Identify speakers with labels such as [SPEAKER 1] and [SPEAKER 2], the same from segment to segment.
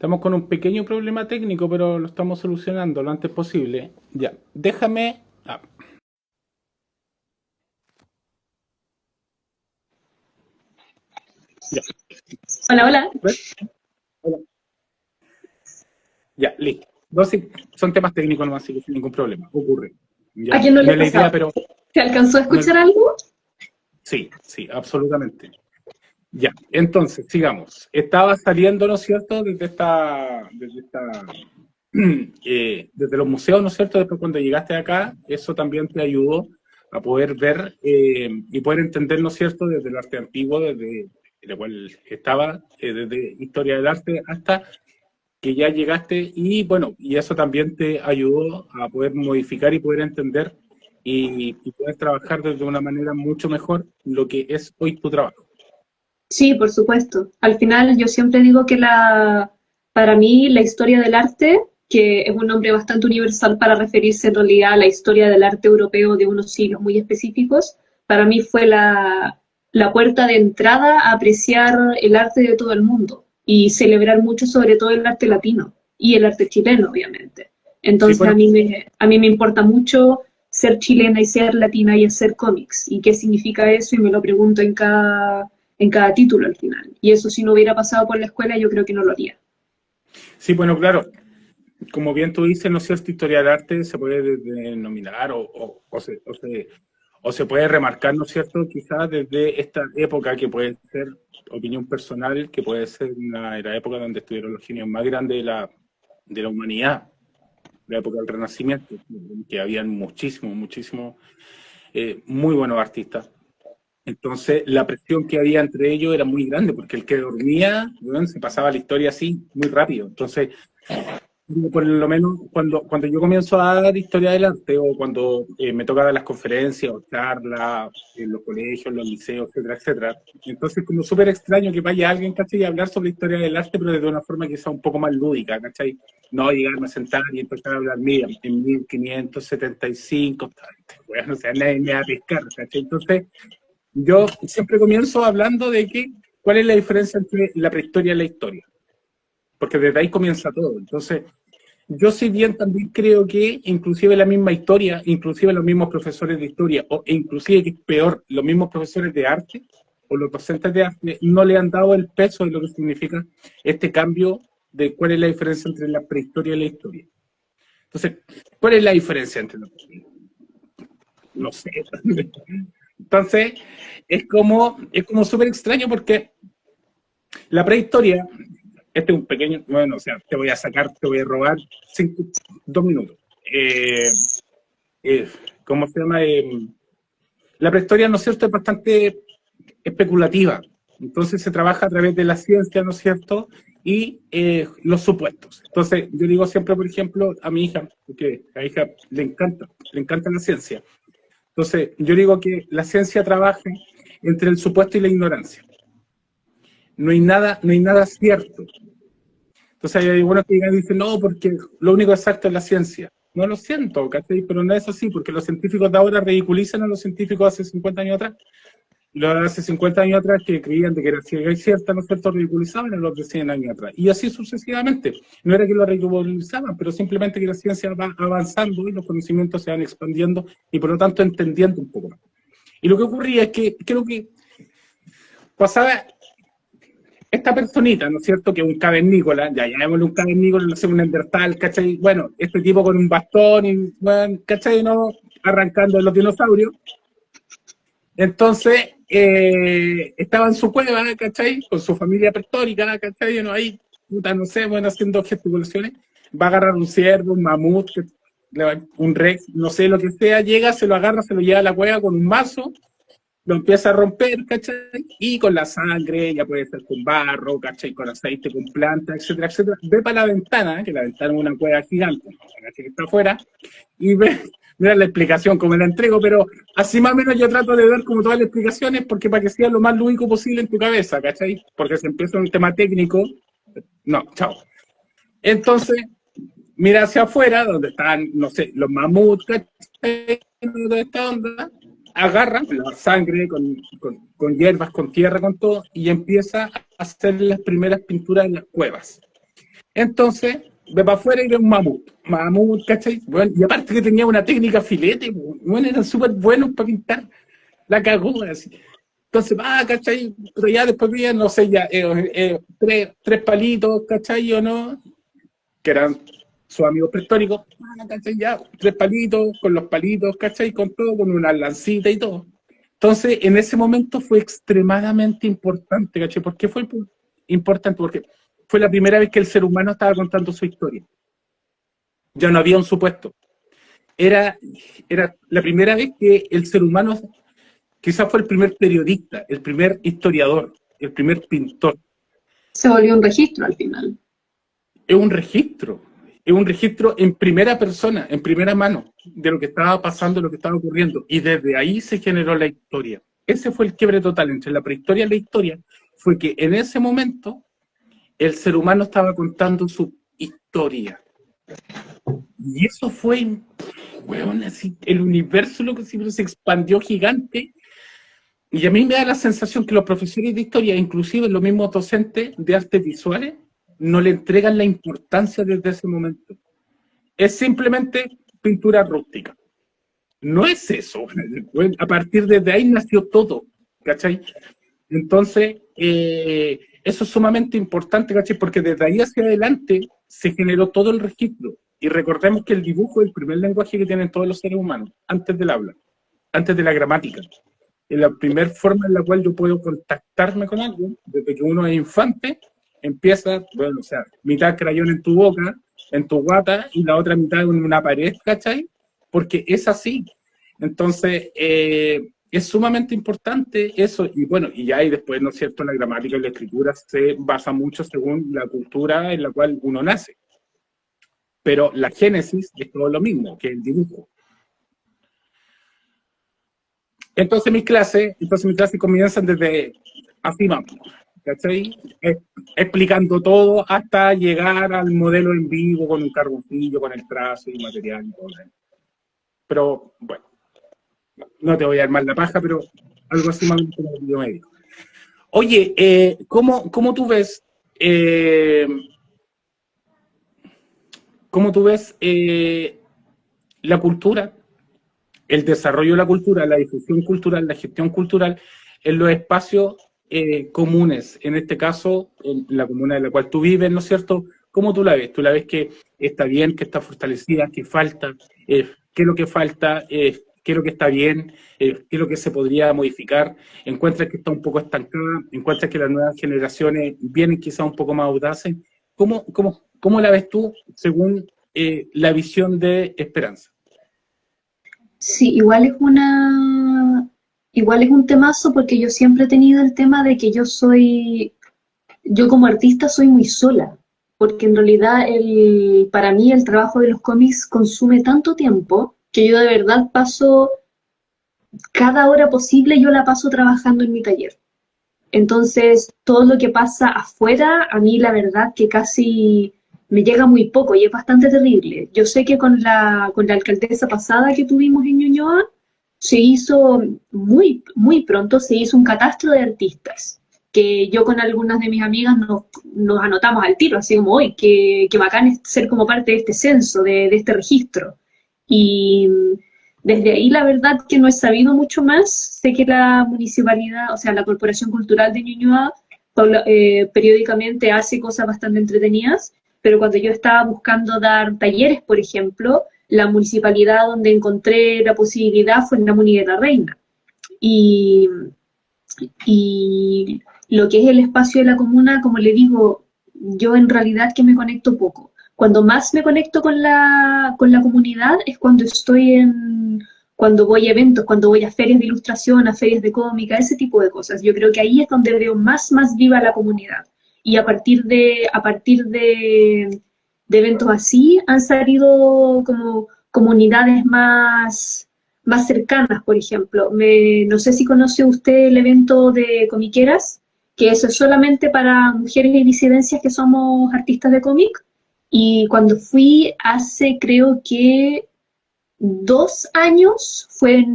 [SPEAKER 1] Estamos con un pequeño problema técnico, pero lo estamos solucionando lo antes posible. Ya, déjame... ya,
[SPEAKER 2] Hola, hola.
[SPEAKER 1] ¿ves? Hola. Ya, listo. No, sí, son temas técnicos nomás, así que sin ningún problema. Ocurre.
[SPEAKER 2] ¿A
[SPEAKER 1] Ya,
[SPEAKER 2] quién no le
[SPEAKER 1] no
[SPEAKER 2] ha
[SPEAKER 1] es la idea,
[SPEAKER 2] pasado?
[SPEAKER 1] pero
[SPEAKER 2] ¿Se alcanzó a
[SPEAKER 1] no,
[SPEAKER 2] escuchar algo?
[SPEAKER 1] sí, sí, absolutamente. Ya, entonces, sigamos. Estaba saliendo, ¿no es cierto?, desde los museos, ¿no es cierto? Después cuando llegaste acá, eso también te ayudó a poder ver y poder entender, ¿no es cierto?, desde el arte antiguo, desde el cual estaba, desde historia del arte hasta que ya llegaste y bueno, y eso también te ayudó a poder modificar y poder entender y poder trabajar desde una manera mucho mejor lo que es hoy tu trabajo.
[SPEAKER 2] Sí, por supuesto. Al final yo siempre digo que para mí la historia del arte, que es un nombre bastante universal para referirse en realidad a la historia del arte europeo de unos siglos muy específicos, para mí fue la puerta de entrada a apreciar el arte de todo el mundo y celebrar mucho sobre todo el arte latino y el arte chileno, obviamente.
[SPEAKER 1] Sí,
[SPEAKER 2] Entonces
[SPEAKER 1] bueno,
[SPEAKER 2] a mí me importa mucho ser chilena y ser latina y hacer cómics. ¿Y qué significa eso? Y me lo pregunto en cada título al final. Y eso si no hubiera pasado por la escuela, yo creo que no lo haría.
[SPEAKER 1] sí, bueno, claro, como bien tú dices, ¿no es cierto? Historia del arte se puede denominar o se puede remarcar, ¿no es cierto? Quizás desde esta época que puede ser opinión personal, que puede ser la época donde estuvieron los genios más grandes de la humanidad, la época del Renacimiento, que habían muchísimos, muy buenos artistas. Entonces, la presión que había entre ellos era muy grande, porque el que dormía, bueno, se pasaba la historia así, muy rápido. Entonces, por lo menos cuando yo comienzo a dar historia del arte o cuando me toca dar las conferencias o charlas en los colegios, en los liceos, etcétera, etcétera. Entonces, como súper extraño que vaya alguien, ¿cachai? A hablar sobre historia del arte, pero de una forma que sea un poco más lúdica, ¿cachai? No llegarme a sentar y empezar a hablar, mira, en 1575, bueno, o sea, nadie me va a pescar, ¿cachai? Entonces, yo siempre comienzo hablando de que, cuál es la diferencia entre la prehistoria y la historia, porque desde ahí comienza todo. Entonces, yo si bien también creo que inclusive la misma historia, inclusive los mismos profesores de historia, o e inclusive que es peor, los mismos profesores de arte o los docentes de arte no le han dado el peso de lo que significa este cambio de cuál es la diferencia entre la prehistoria y la historia. Entonces, ¿cuál es la diferencia entre los dos? No sé. Entonces, es como súper extraño porque la prehistoria, este es un pequeño, bueno, o sea, te voy a sacar, te voy a robar 2 minutos. Eh, eh, ¿Cómo se llama? La prehistoria, ¿no es cierto?, es bastante especulativa. Entonces se trabaja a través de la ciencia, ¿no es cierto? Y los supuestos. Entonces, yo digo siempre, por ejemplo, a mi hija, porque a mi hija le encanta la ciencia. Entonces, yo digo que la ciencia trabaja entre el supuesto y la ignorancia. No hay nada cierto. Entonces hay algunos que dicen, no, porque lo único exacto es la ciencia. No lo siento, ¿cachai? Pero no es así, porque los científicos de ahora ridiculizan a los científicos de hace 50 años atrás. Los de hace 50 años atrás que creían de que era cierta, ¿no es cierto?, ridiculizaban a los de 100 años atrás. Y así sucesivamente. No era que lo ridiculizaban, pero simplemente que la ciencia va avanzando y los conocimientos se van expandiendo y por lo tanto entendiendo un poco más. Y lo que ocurría es que creo que pasaba esta personita, ¿no es cierto?, que es un cavernícola, ya llamémosle un cavernícola, no sé, un neandertal, ¿cachai? Bueno, este tipo con un bastón, y, bueno, ¿cachai? ¿No? Arrancando de los dinosaurios. Entonces, estaba en su cueva, ¿cachai? Con su familia prehistórica, ¿cachai? ¿No? Ahí, puta, no sé, bueno, haciendo gesticulaciones. Va a agarrar un ciervo, un mamut, un rex, no sé, lo que sea, llega, se lo agarra, se lo lleva a la cueva con un mazo, lo empieza a romper, ¿cachai? Y con la sangre, ya puede ser con barro, ¿cachai? Con aceite, con planta, etcétera, etcétera. Ve para la ventana, que la ventana es una cueva gigante, ¿cachai? Que está afuera, y ve, mira la explicación como la entrego, pero así más o menos yo trato de dar como todas las explicaciones, porque para que sea lo más lúdico posible en tu cabeza, ¿cachai? Porque se empieza un tema técnico, no, chao. Entonces, mira hacia afuera, donde están, no sé, los mamuts, ¿cachai? De esta onda, agarra la sangre con hierbas, con tierra, con todo, y empieza a hacer las primeras pinturas en las cuevas. Entonces, ve para afuera y era un mamut, ¿cachai? Bueno, y aparte que tenía una técnica filete, bueno, eran súper buenos para pintar, la cagó así. Entonces, ¿cachai? Pero ya después veía, no sé, ya, tres palitos, ¿cachai? O no, que eran sus amigos prehistóricos, ¿cachai? Ya, tres palitos, con los palitos, ¿cachai? Con todo, con una lancita y todo. Entonces, en ese momento fue extremadamente importante, ¿cachai? ¿Por qué fue importante? Porque fue la primera vez que el ser humano estaba contando su historia. Ya no había un supuesto. Era la primera vez que el ser humano quizás fue el primer periodista, el primer historiador, el primer pintor.
[SPEAKER 2] Se volvió un registro al final.
[SPEAKER 1] Es un registro en primera persona, en primera mano, de lo que estaba pasando, de lo que estaba ocurriendo. Y desde ahí se generó la historia. Ese fue el quiebre total entre la prehistoria y la historia, fue que en ese momento el ser humano estaba contando su historia. Y eso fue, bueno, así, el universo lo que siempre se expandió gigante. Y a mí me da la sensación que los profesores de historia, inclusive los mismos docentes de artes visuales, no le entregan la importancia desde ese momento. Es simplemente pintura rústica. No es eso. A partir de ahí nació todo, ¿cachai? Entonces, eso es sumamente importante, ¿cachai? Porque desde ahí hacia adelante se generó todo el registro. Y recordemos que el dibujo es el primer lenguaje que tienen todos los seres humanos, antes del habla, antes de la gramática. Es la primera forma en la cual yo puedo contactarme con alguien, desde que uno es infante, empieza, bueno, o sea, mitad crayón en tu boca, en tu guata, y la otra mitad en una pared, ¿cachai? Porque es así. Entonces, es sumamente importante eso, y bueno, y ya y después, ¿no es cierto?, la gramática y la escritura se basa mucho según la cultura en la cual uno nace. Pero la génesis es todo lo mismo, que el dibujo. Entonces mis clases comienzan desde así vamos, ¿cachai? Explicando todo hasta llegar al modelo en vivo con un carboncillo, con el trazo y material y todo. Pero bueno, no te voy a armar la paja, pero algo así más o menos como video medio. Oye, ¿cómo tú ves la cultura, el desarrollo de la cultura, la difusión cultural, la gestión cultural en los espacios comunes, en este caso, en la comuna en la cual tú vives, ¿no es cierto? ¿Cómo tú la ves? ¿Tú la ves que está bien, que está fortalecida, que falta? ¿Qué es lo que falta? ¿Qué es lo que está bien? ¿Qué es lo que se podría modificar? ¿Encuentras que está un poco estancada? ¿Encuentras que las nuevas generaciones vienen quizá un poco más audaces? ¿Cómo la ves tú según la visión de Esperanza?
[SPEAKER 2] Sí, igual es un temazo porque yo siempre he tenido el tema de que yo como artista soy muy sola, porque en realidad para mí el trabajo de los cómics consume tanto tiempo que yo de verdad paso, cada hora posible yo la paso trabajando en mi taller. Entonces, todo lo que pasa afuera, a mí la verdad que casi me llega muy poco y es bastante terrible. Yo sé que con la alcaldesa pasada que tuvimos en Ñuñoa, se hizo muy pronto, se hizo un catastro de artistas, que yo con algunas de mis amigas nos anotamos al tiro, así como, hoy qué bacán es ser como parte de este censo, de este registro. Y desde ahí la verdad que no he sabido mucho más. Sé que la municipalidad, o sea, la Corporación Cultural de Ñuñoa periódicamente hace cosas bastante entretenidas, pero cuando yo estaba buscando dar talleres, por ejemplo, la municipalidad donde encontré la posibilidad fue en la Muni de la Reina. Y, y lo que es el espacio de la comuna, como le digo, yo en realidad que me conecto poco. Cuando más me conecto con la comunidad es cuando voy a eventos, cuando voy a ferias de ilustración, a ferias de cómica, ese tipo de cosas. Yo creo que ahí es donde veo más viva la comunidad. Y a partir de eventos así han salido como comunidades más cercanas, por ejemplo. No sé si conoce usted el evento de comiqueras, que eso es solamente para mujeres y disidencias que somos artistas de cómic. Y cuando fui hace creo que 2 años, fue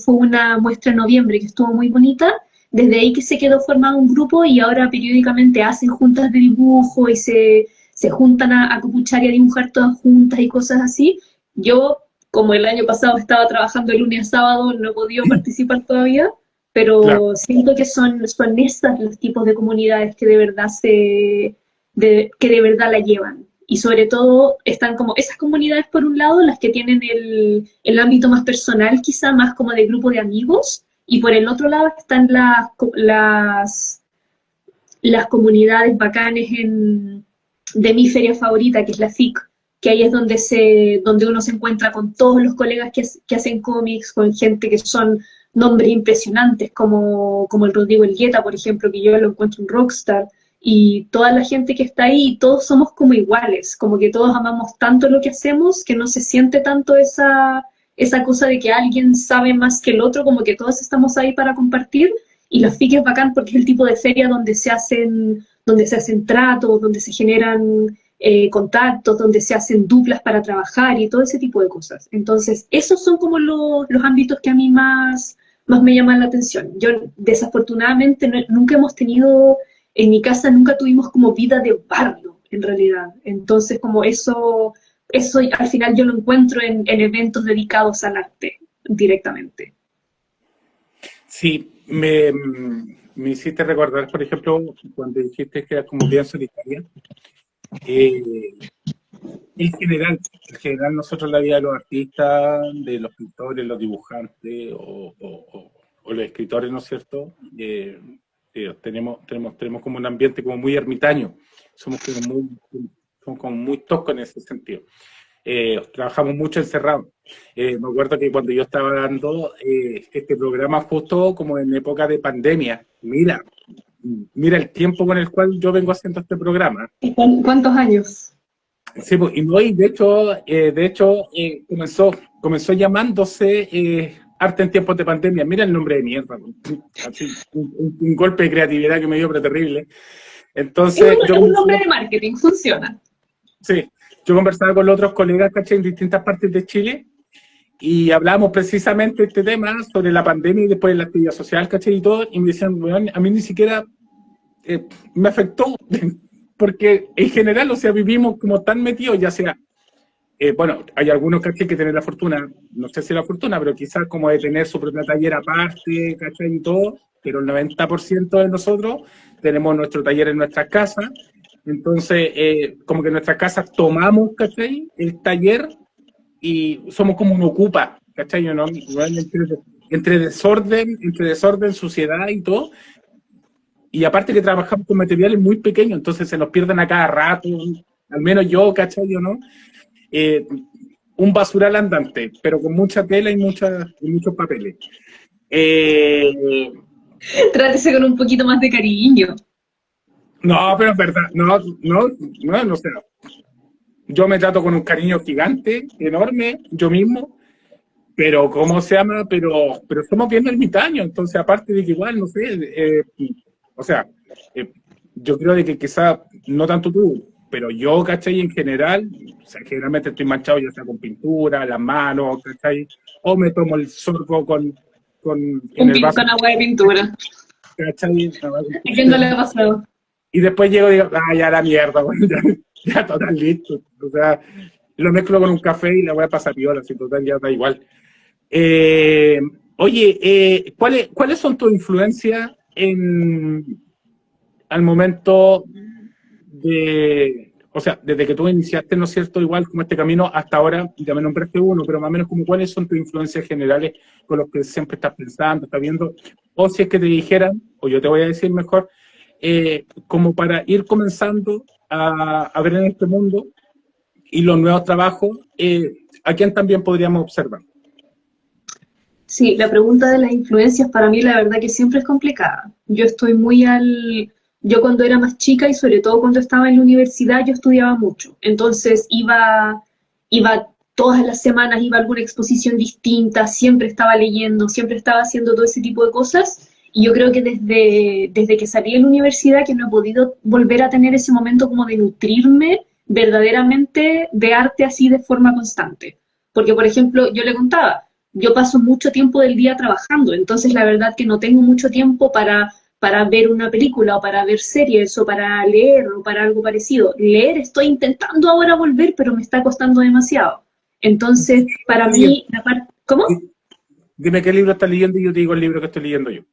[SPEAKER 2] una muestra en noviembre que estuvo muy bonita. Desde ahí que se quedó formado un grupo y ahora periódicamente hacen juntas de dibujo y se se juntan a copuchar y a dibujar todas juntas y cosas así. Yo, como el año pasado estaba trabajando de lunes a sábado, no he podido participar todavía,
[SPEAKER 1] Claro,
[SPEAKER 2] pero siento que son estos los tipos de comunidades que de verdad que de verdad la llevan. Y sobre todo están como esas comunidades por un lado, las que tienen el ámbito más personal, quizá más como de grupo de amigos, y por el otro lado están las comunidades bacanes de mi feria favorita, que es la FIC, que ahí es donde uno se encuentra con todos los colegas que hacen cómics, con gente que son nombres impresionantes, como el Rodrigo Elgueta, por ejemplo, que yo lo encuentro un rockstar, y toda la gente que está ahí, todos somos como iguales, como que todos amamos tanto lo que hacemos, que no se siente tanto esa cosa de que alguien sabe más que el otro, como que todos estamos ahí para compartir, y la FIC es bacán porque es el tipo de feria donde se hacen tratos, donde se generan contactos, donde se hacen duplas para trabajar y todo ese tipo de cosas. Entonces, esos son como los ámbitos que a mí más me llaman la atención. Yo, desafortunadamente, nunca hemos tenido, en mi casa nunca tuvimos como vida de barrio, en realidad. Entonces, como eso al final yo lo encuentro en eventos dedicados al arte directamente.
[SPEAKER 1] sí, me hiciste recordar, por ejemplo, cuando dijiste que era como bien solitaria. Eh, en general, nosotros la vida de los artistas, de los pintores, los dibujantes o los escritores, ¿no es cierto? Tenemos como un ambiente como muy ermitaño, somos como muy toscos en ese sentido. Trabajamos mucho encerrados. Me acuerdo que cuando yo estaba dando este programa justo como en época de pandemia, mira el tiempo con el cual yo vengo haciendo este programa.
[SPEAKER 2] ¿Y cuántos años?
[SPEAKER 1] Sí, pues, y no, y de hecho, comenzó llamándose Arte en tiempos de pandemia. Mira el nombre de mierda, así, un golpe de creatividad que me dio, pero terrible. Entonces,
[SPEAKER 2] Es un nombre de marketing, funciona.
[SPEAKER 1] sí, yo conversaba con los otros colegas, ¿cachai? En distintas partes de Chile y hablábamos precisamente de este tema sobre la pandemia y después la actividad social, ¿cachai? Y todo, y me decían, bueno, a mí ni siquiera me afectó, porque en general, o sea, vivimos como tan metidos, ya sea, bueno, hay algunos, ¿cachai? Que tienen la fortuna, no sé si la fortuna, pero quizás como de tener su propia taller aparte, ¿cachai? Y todo, pero el 90% de nosotros tenemos nuestro taller en nuestras casas, entonces, como que en nuestras casas tomamos, ¿cachai? El taller y somos como un ocupa, ¿cachai? ¿No? Entre desorden, suciedad y todo, y aparte que trabajamos con materiales muy pequeños, entonces se nos pierden a cada rato, al menos yo, ¿cachai? Yo, ¿no? Eh, un basural andante, pero con mucha tela y muchos papeles. Eh,
[SPEAKER 2] Trátese con un poquito más de cariño.
[SPEAKER 1] no, pero es verdad, no sé. Yo me trato con un cariño gigante, enorme, yo mismo, pero ¿cómo se llama? Pero somos bien ermitaños, entonces aparte de que igual, no sé, o sea, eh, yo creo de que quizá, no tanto tú, pero yo, ¿cachai? En general, o sea, generalmente estoy manchado ya sea con pintura, las manos, ¿cachai? O me tomo el sorbo en el vaso,
[SPEAKER 2] Con agua de pintura.
[SPEAKER 1] ¿cachai?
[SPEAKER 2] ¿A quién no le ha pasado?
[SPEAKER 1] Y después llego y digo, ya la mierda, bueno, ya total listo. O sea, lo mezclo con un café y la voy a pasar piola, así total ya da igual. Eh, Oye, ¿cuáles son tus influencias al momento o sea, desde que tú iniciaste, ¿no es cierto? Igual como este camino hasta ahora, ya me nombraste uno, pero más o menos como cuáles son tus influencias generales con los que siempre estás pensando, estás viendo, o si es que te dijeran, o yo te voy a decir mejor, como para ir comenzando a ver en este mundo y los nuevos trabajos, ¿a quién también podríamos observar?
[SPEAKER 2] Sí, la pregunta de las influencias para mí la verdad que siempre es complicada. Yo cuando era más chica y sobre todo cuando estaba en la universidad yo estudiaba mucho. Entonces iba todas las semanas, iba a alguna exposición distinta, siempre estaba leyendo, siempre estaba haciendo todo ese tipo de cosas. Y yo creo que desde que salí de la universidad que no he podido volver a tener ese momento como de nutrirme verdaderamente de arte así de forma constante. Porque, por ejemplo, yo le contaba, yo paso mucho tiempo del día trabajando, entonces la verdad que no tengo mucho tiempo para ver una película o para ver series o para leer o para algo parecido. Leer estoy intentando ahora volver, pero me está costando demasiado. Entonces, para mí, la parte... ¿Cómo?
[SPEAKER 1] Dime qué libro estás leyendo y yo te digo el libro que estoy leyendo yo.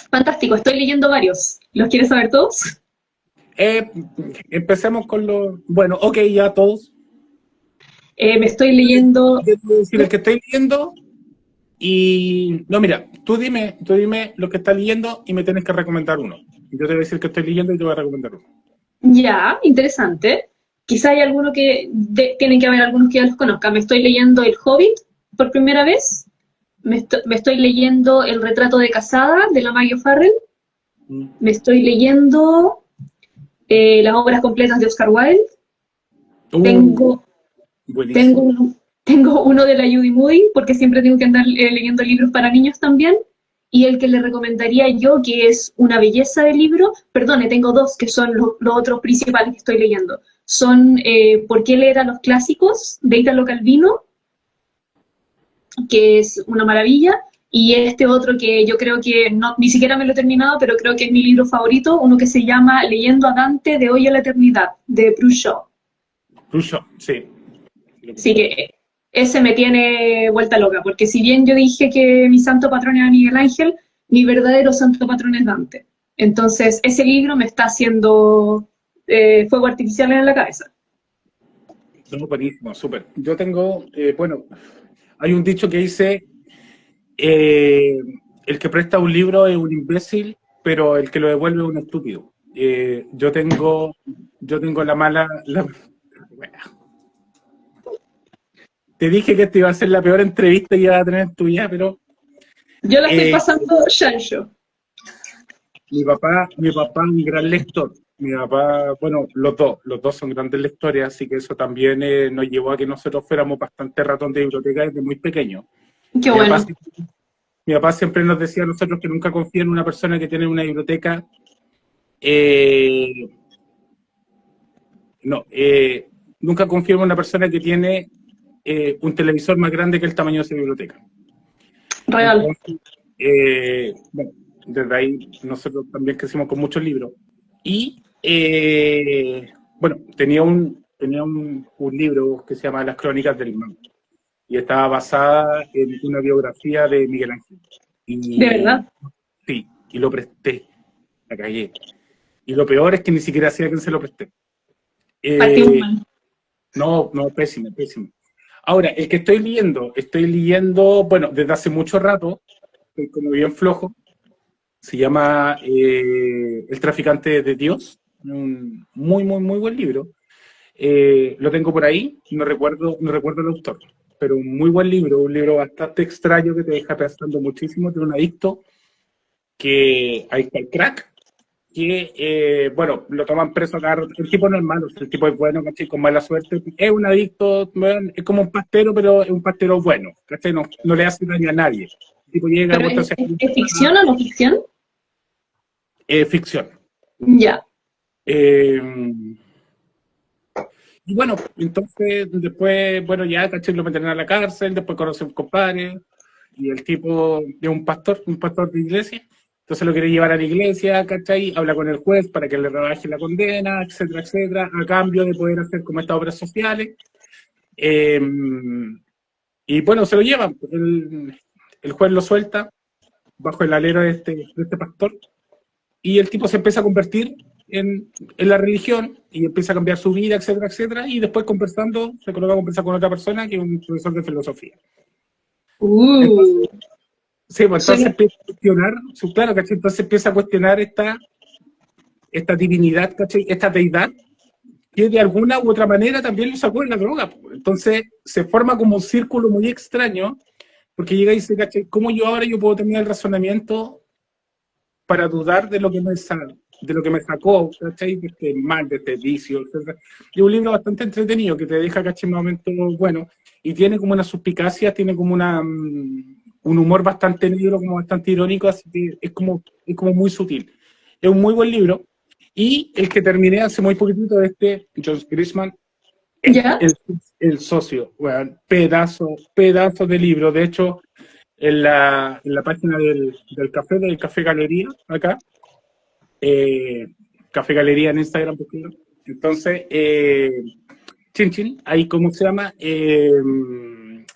[SPEAKER 2] Fantástico, estoy leyendo varios. ¿Los quieres saber todos?
[SPEAKER 1] Eh, Empecemos con los... Bueno, ok, ya todos.
[SPEAKER 2] Me estoy leyendo...
[SPEAKER 1] Yo te voy a decir el que estoy leyendo y... No, mira, tú dime lo que estás leyendo y me tienes que recomendar uno. Yo te voy a decir que estoy leyendo y te voy a recomendar uno.
[SPEAKER 2] Ya, interesante. Quizá hay alguno que... tienen que haber algunos que ya los conozcan. Me estoy leyendo El Hobbit por primera vez. Me estoy leyendo El retrato de casada de la Maggie O'Farrell. Me estoy leyendo las obras completas de Oscar Wilde. Tengo
[SPEAKER 1] Buenísimo.
[SPEAKER 2] tengo uno de la Judy Moody, porque siempre tengo que andar leyendo libros para niños también. Y el que le recomendaría yo, que es una belleza de libro, perdone, tengo dos que son los otros principales que estoy leyendo. Son ¿Por qué leer a los clásicos? De Italo Calvino, que es una maravilla. Y este otro que yo creo que no, ni siquiera me lo he terminado, pero creo que es mi libro favorito, uno que se llama Leyendo a Dante de hoy a la eternidad, de Bruce Shaw.
[SPEAKER 1] Russo, sí.
[SPEAKER 2] Así que ese me tiene vuelta loca, porque si bien yo dije que mi santo patrón era Miguel Ángel, mi verdadero santo patrón es Dante. Entonces ese libro me está haciendo fuego artificial en la cabeza.
[SPEAKER 1] No, buenísimo, súper. Yo tengo, bueno, hay un dicho que dice, el que presta un libro es un imbécil, pero el que lo devuelve es un estúpido. Yo tengo la mala... Bueno, te dije que esta iba a ser la peor entrevista que ibas a tener en tu vida, pero
[SPEAKER 2] Yo la estoy
[SPEAKER 1] eh,
[SPEAKER 2] pasando chancho.
[SPEAKER 1] mi papá es un gran lector. Mi papá, bueno, los dos son grandes lectores, así que eso también nos llevó a que nosotros fuéramos bastante ratón de biblioteca desde muy pequeños.
[SPEAKER 2] Qué
[SPEAKER 1] Mi papá,
[SPEAKER 2] bueno.
[SPEAKER 1] mi papá siempre nos decía a nosotros que nunca confíen en una persona que tiene una biblioteca, eh, no, nunca confíen en una persona que tiene un televisor más grande que el tamaño de su biblioteca.
[SPEAKER 2] Real.
[SPEAKER 1] Entonces, bueno, desde ahí nosotros también crecimos con muchos libros. Y, bueno, tenía un libro que se llama Las Crónicas del Mal y estaba basada en una biografía de Miguel Ángel.
[SPEAKER 2] De
[SPEAKER 1] Y
[SPEAKER 2] verdad.
[SPEAKER 1] sí, y lo presté, la cagué. Y lo peor es que ni siquiera sé a quién se lo presté.
[SPEAKER 2] Partimos
[SPEAKER 1] Eh,
[SPEAKER 2] mal.
[SPEAKER 1] no, no, pésimo, pésimo. Ahora, el que estoy leyendo, bueno, desde hace mucho rato, estoy como bien flojo, se llama El traficante de Dios, un muy, muy, muy buen libro. Lo tengo por ahí, no recuerdo el autor, pero un muy buen libro, un libro bastante extraño que te deja pensando muchísimo de un adicto que hay el crack, que, bueno, lo toman preso acá. El tipo no es malo, el tipo es bueno, ¿cachai? Con mala suerte. Es un adicto, bueno, es como un pastero, pero es un pastero bueno, ¿cachai? No le hace daño a nadie. El tipo llega,
[SPEAKER 2] ¿Pero
[SPEAKER 1] muestra ser
[SPEAKER 2] es ficción o no ficción?
[SPEAKER 1] ficción.
[SPEAKER 2] Ya.
[SPEAKER 1] Eh, y bueno, entonces después, bueno, ya, ¿cachai? Lo meten a la cárcel, después conoce a un compadre, y el tipo es un pastor de iglesia, entonces lo quiere llevar a la iglesia, ¿cachai? Habla con el juez para que le rebaje la condena, etcétera, etcétera, a cambio de poder hacer como estas obras sociales. Eh, y bueno, se lo llevan. El juez lo suelta bajo el alero de este pastor, y el tipo se empieza a convertir en la religión y empieza a cambiar su vida, etcétera, etcétera, y después conversando, se coloca a conversar con otra persona que es un profesor de filosofía. Entonces,
[SPEAKER 2] Uh,
[SPEAKER 1] sí, pues entonces
[SPEAKER 2] suena,
[SPEAKER 1] empieza a cuestionar, claro, ¿cachai? Entonces empieza a cuestionar esta divinidad, ¿cachai? Esta deidad, que de alguna u otra manera también lo sacó en la droga, pues. Entonces se forma como un círculo muy extraño, porque llega y dice, ¿cachai? ¿Cómo yo puedo tener el razonamiento para dudar de lo que me sacó, ¿cachai? De este mal, de este vicio, etcétera? Y es un libro bastante entretenido que te deja, ¿cachai? En momentos bueno, y tiene como una suspicacia, tiene como un humor bastante negro, como bastante irónico, así que es como muy sutil. Es un muy buen libro. Y el que terminé hace muy poquitito, Josh Grisham,
[SPEAKER 2] ¿ya?
[SPEAKER 1] el, el socio, bueno, pedazo de libro. De hecho, en la página del café Galería, acá, eh, Café Galería en Instagram, por ejemplo. Entonces, chin chin, ahí cómo se llama,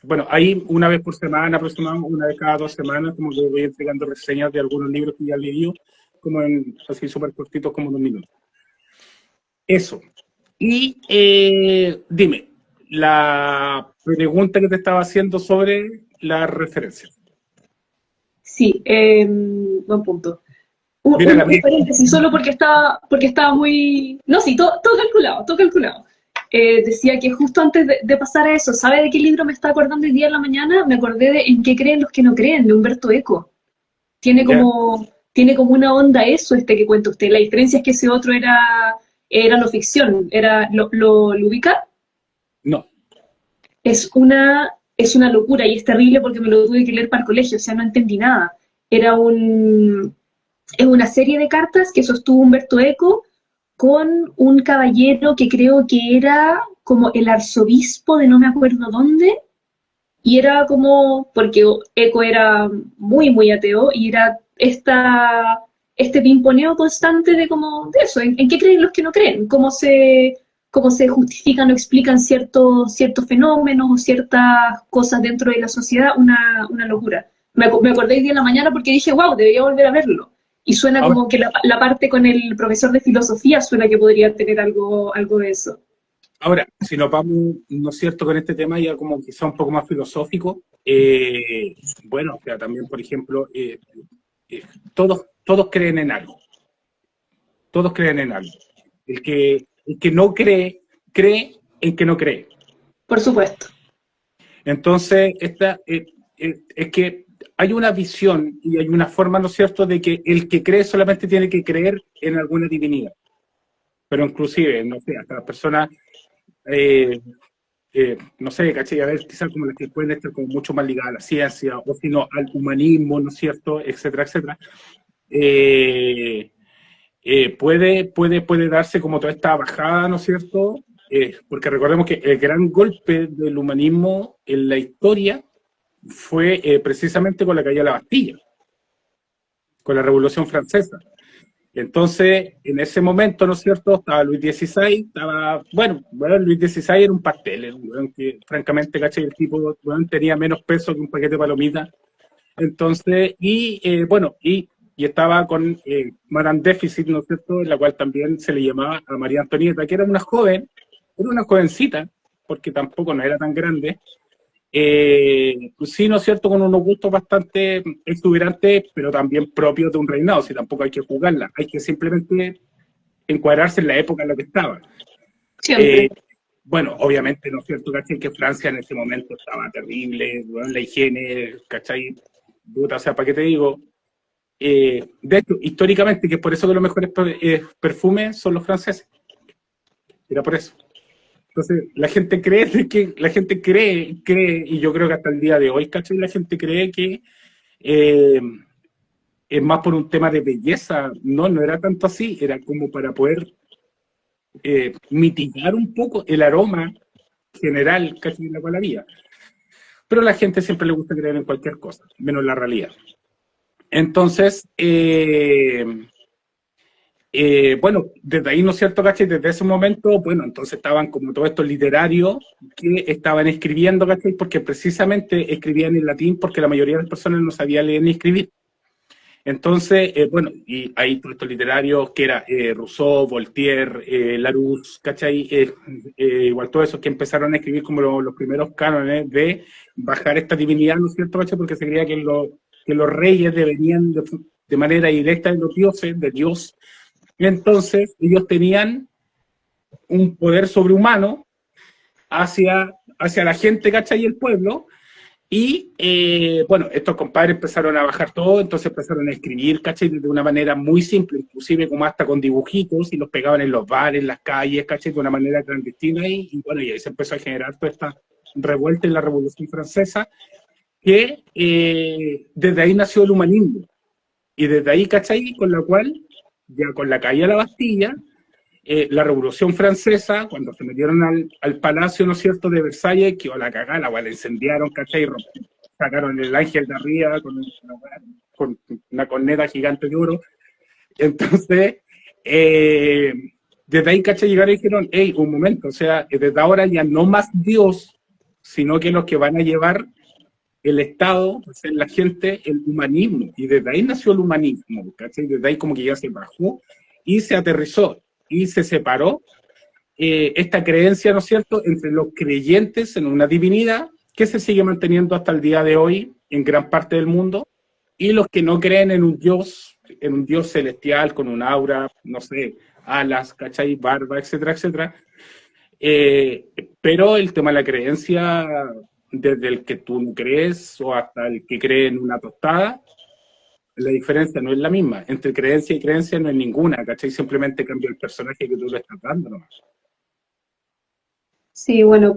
[SPEAKER 1] bueno, ahí una vez por semana, aproximadamente una vez cada 2 semanas, como que voy entregando reseñas de algunos libros que ya leí, como en así súper cortitos, como 2 minutos. Eso. Y dime, la pregunta que te estaba haciendo sobre las referencias.
[SPEAKER 2] Sí, buen punto.
[SPEAKER 1] Mira, la
[SPEAKER 2] Un
[SPEAKER 1] mía,
[SPEAKER 2] paréntesis, solo porque estaba muy... No, sí, todo calculado, todo calculado. Decía que justo antes de pasar a eso, ¿sabe de qué libro me está acordando hoy día en la mañana? Me acordé de En qué creen los que no creen, de Humberto Eco.
[SPEAKER 1] ya,
[SPEAKER 2] Tiene como una onda eso este que cuenta usted. La diferencia es que ese otro era no ficción, ¿lo ubica?
[SPEAKER 1] no,
[SPEAKER 2] Es una locura y es terrible porque me lo tuve que leer para el colegio, o sea, no entendí nada. Era un, es una serie de cartas que sostuvo Humberto Eco con un caballero que creo que era como el arzobispo de no me acuerdo dónde, y era como, porque Eco era muy, muy ateo, y era este pimponeo constante de como, de eso, en qué creen los que no creen, cómo se justifican o explican ciertos fenómenos o ciertas cosas dentro de la sociedad, una locura. Me acordé hoy día en la mañana porque dije, wow, debería volver a verlo. Y suena
[SPEAKER 1] ahora,
[SPEAKER 2] como que la parte con el profesor de filosofía suena que podría tener algo de eso.
[SPEAKER 1] ahora, si nos vamos, ¿no es cierto?, con este tema ya como quizá un poco más filosófico, bueno, o sea, también, por ejemplo, eh, todos creen en algo, todos creen en algo. El que no cree, cree en que no cree.
[SPEAKER 2] Por supuesto.
[SPEAKER 1] Entonces, es que hay una visión y hay una forma, ¿no es cierto?, de que el que cree solamente tiene que creer en alguna divinidad. Pero inclusive, no sé, hasta las personas, eh, no sé, ¿cachai? A ver, quizás como las que pueden estar como mucho más ligadas a la ciencia, o si no, al humanismo, ¿no es cierto?, etcétera, etcétera. Eh, puede darse como toda esta bajada, ¿no es cierto? Porque recordemos que el gran golpe del humanismo en la historia fue precisamente con la caída de la Bastilla, con la Revolución Francesa. Entonces, en ese momento, ¿no es cierto? Estaba Luis XVI, bueno, Luis XVI era un pastel, que francamente, ¿cachai? El tipo, bueno, tenía menos peso que un paquete de palomitas. Entonces, y estaba con Madame Déficit, ¿no es cierto?, en la cual también se le llamaba a María Antonieta, que era una jovencita, porque tampoco no era tan grande, pues sí, ¿no es cierto?, con unos gustos bastante exuberantes, pero también propios de un reinado, si tampoco hay que juzgarla, hay que simplemente encuadrarse en la época en la que estaba. Eh,
[SPEAKER 2] Siempre.
[SPEAKER 1] bueno, obviamente, ¿no es cierto?, ¿cachai? Que Francia en ese momento estaba terrible, bueno, la higiene, ¿cachai? Puta, o sea, ¿para qué te digo? De hecho, históricamente, que es por eso que los mejores perfumes son los franceses. Era por eso. Entonces, la gente cree la gente cree, y yo creo que hasta el día de hoy, ¿cachai? La gente cree que eh, es más por un tema de belleza. No, no era tanto así, era como para poder mitigar un poco el aroma general, ¿cachai? En la cual había. Pero a la gente siempre le gusta creer en cualquier cosa, menos la realidad. Entonces, bueno, desde ahí, ¿no es cierto, cachai? Desde ese momento, bueno, entonces estaban como todos estos literarios que estaban escribiendo, cachai, porque precisamente escribían en latín porque la mayoría de las personas no sabían leer ni escribir. Entonces, bueno, y ahí todos estos literarios que era Rousseau, Voltaire, Larousse, ¿cachai? Igual todos esos que empezaron a escribir como los primeros cánones de bajar esta divinidad, ¿no es cierto, cachai? Porque se creía que los reyes devenían de manera directa de los dioses, de Dios. Y entonces ellos tenían un poder sobrehumano hacia la gente, ¿cachai? Y el pueblo. Y bueno, estos compadres empezaron a bajar todo, entonces empezaron a escribir, ¿cachai? De una manera muy simple, inclusive como hasta con dibujitos, y los pegaban en los bares, en las calles, ¿cachai? De una manera clandestina, y bueno, y ahí se empezó a generar toda esta revuelta en la Revolución Francesa, que desde ahí nació el humanismo. Y desde ahí, ¿cachai? Con la cual, ya con la caída de la Bastilla, la Revolución Francesa, cuando se metieron al palacio, ¿no es cierto?, de Versalles, que la cagada, la cual incendiaron, ¿cachai? Sacaron el ángel de arriba con una corneta gigante de oro. Entonces, desde ahí, ¿cachai? Llegaron y dijeron, hey, un momento, o sea, desde ahora ya no más Dios, sino que los que van a llevar el Estado, pues, en la gente, el humanismo. Y desde ahí nació el humanismo, ¿cachai? Desde ahí como que ya se bajó y se aterrizó y se separó esta creencia, ¿no es cierto?, entre los creyentes en una divinidad que se sigue manteniendo hasta el día de hoy en gran parte del mundo, y los que no creen en un Dios celestial con un aura, no sé, alas, ¿cachai?, barba, etcétera, etcétera. Pero el tema de la creencia, desde el que tú no crees o hasta el que cree en una tostada, la diferencia no es la misma. Entre creencia y creencia no es ninguna, ¿cachai? Simplemente cambia el personaje que tú le estás dando nomás.
[SPEAKER 2] Sí, bueno,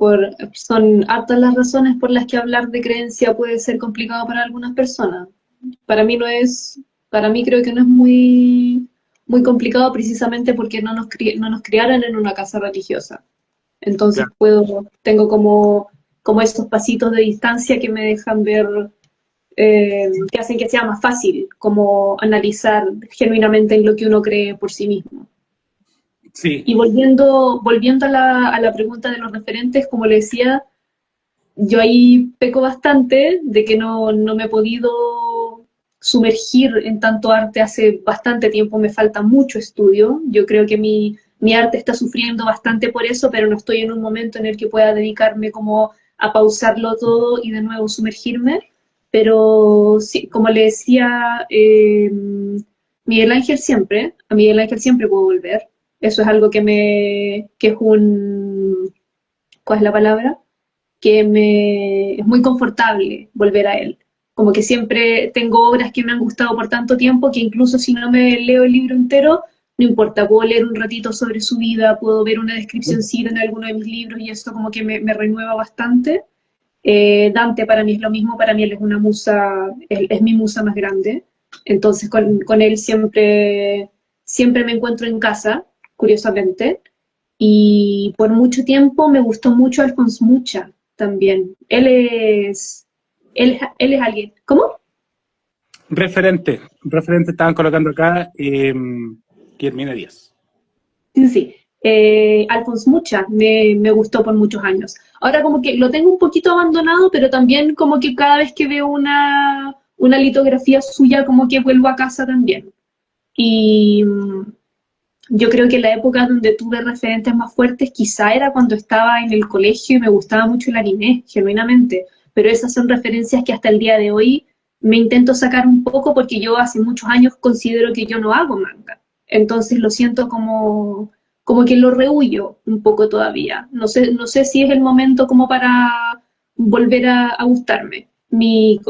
[SPEAKER 2] son hartas las razones por las que hablar de creencia puede ser complicado para algunas personas. Para mí no es, para mí creo que no es muy complicado precisamente porque no nos criaron en una casa religiosa. Entonces
[SPEAKER 1] Claro.
[SPEAKER 2] tengo como esos pasitos de distancia que me dejan ver, que hacen que sea más fácil como analizar genuinamente en lo que uno cree por sí mismo.
[SPEAKER 1] Sí,
[SPEAKER 2] Y volviendo a la pregunta de los referentes, como le decía, yo ahí peco bastante de que no me he podido sumergir en tanto arte hace bastante tiempo, me falta mucho estudio. Yo creo que mi arte está sufriendo bastante por eso, pero no estoy en un momento en el que pueda dedicarme como a pausarlo todo y de nuevo sumergirme. Pero sí, como le decía, a Miguel Ángel siempre puedo volver. Eso es algo que es ¿cuál es la palabra? Es muy confortable volver a él. Como que siempre tengo obras que me han gustado por tanto tiempo que incluso si no me leo el libro entero, no importa, puedo leer un ratito sobre su vida, puedo ver una descripcióncita en alguno de mis libros y esto como que me renueva bastante. Dante para mí es lo mismo, para mí él es una musa, es mi musa más grande, entonces con él siempre me encuentro en casa, curiosamente, y por mucho tiempo me gustó mucho Alphonse Mucha también. Él es alguien. ¿Cómo?
[SPEAKER 1] referente estaban colocando acá, Guillermina Díaz.
[SPEAKER 2] Sí, sí. Alphonse Mucha me gustó por muchos años. Ahora como que lo tengo un poquito abandonado, pero también como que cada vez que veo una litografía suya, como que vuelvo a casa también. Y yo creo que la época donde tuve referentes más fuertes quizá era cuando estaba en el colegio y me gustaba mucho el anime, genuinamente. Pero esas son referencias que hasta el día de hoy me intento sacar un poco porque yo hace muchos años considero que yo no hago manga. Entonces lo siento como que lo rehuyo un poco todavía. No sé si es el momento como para volver a gustarme. Mi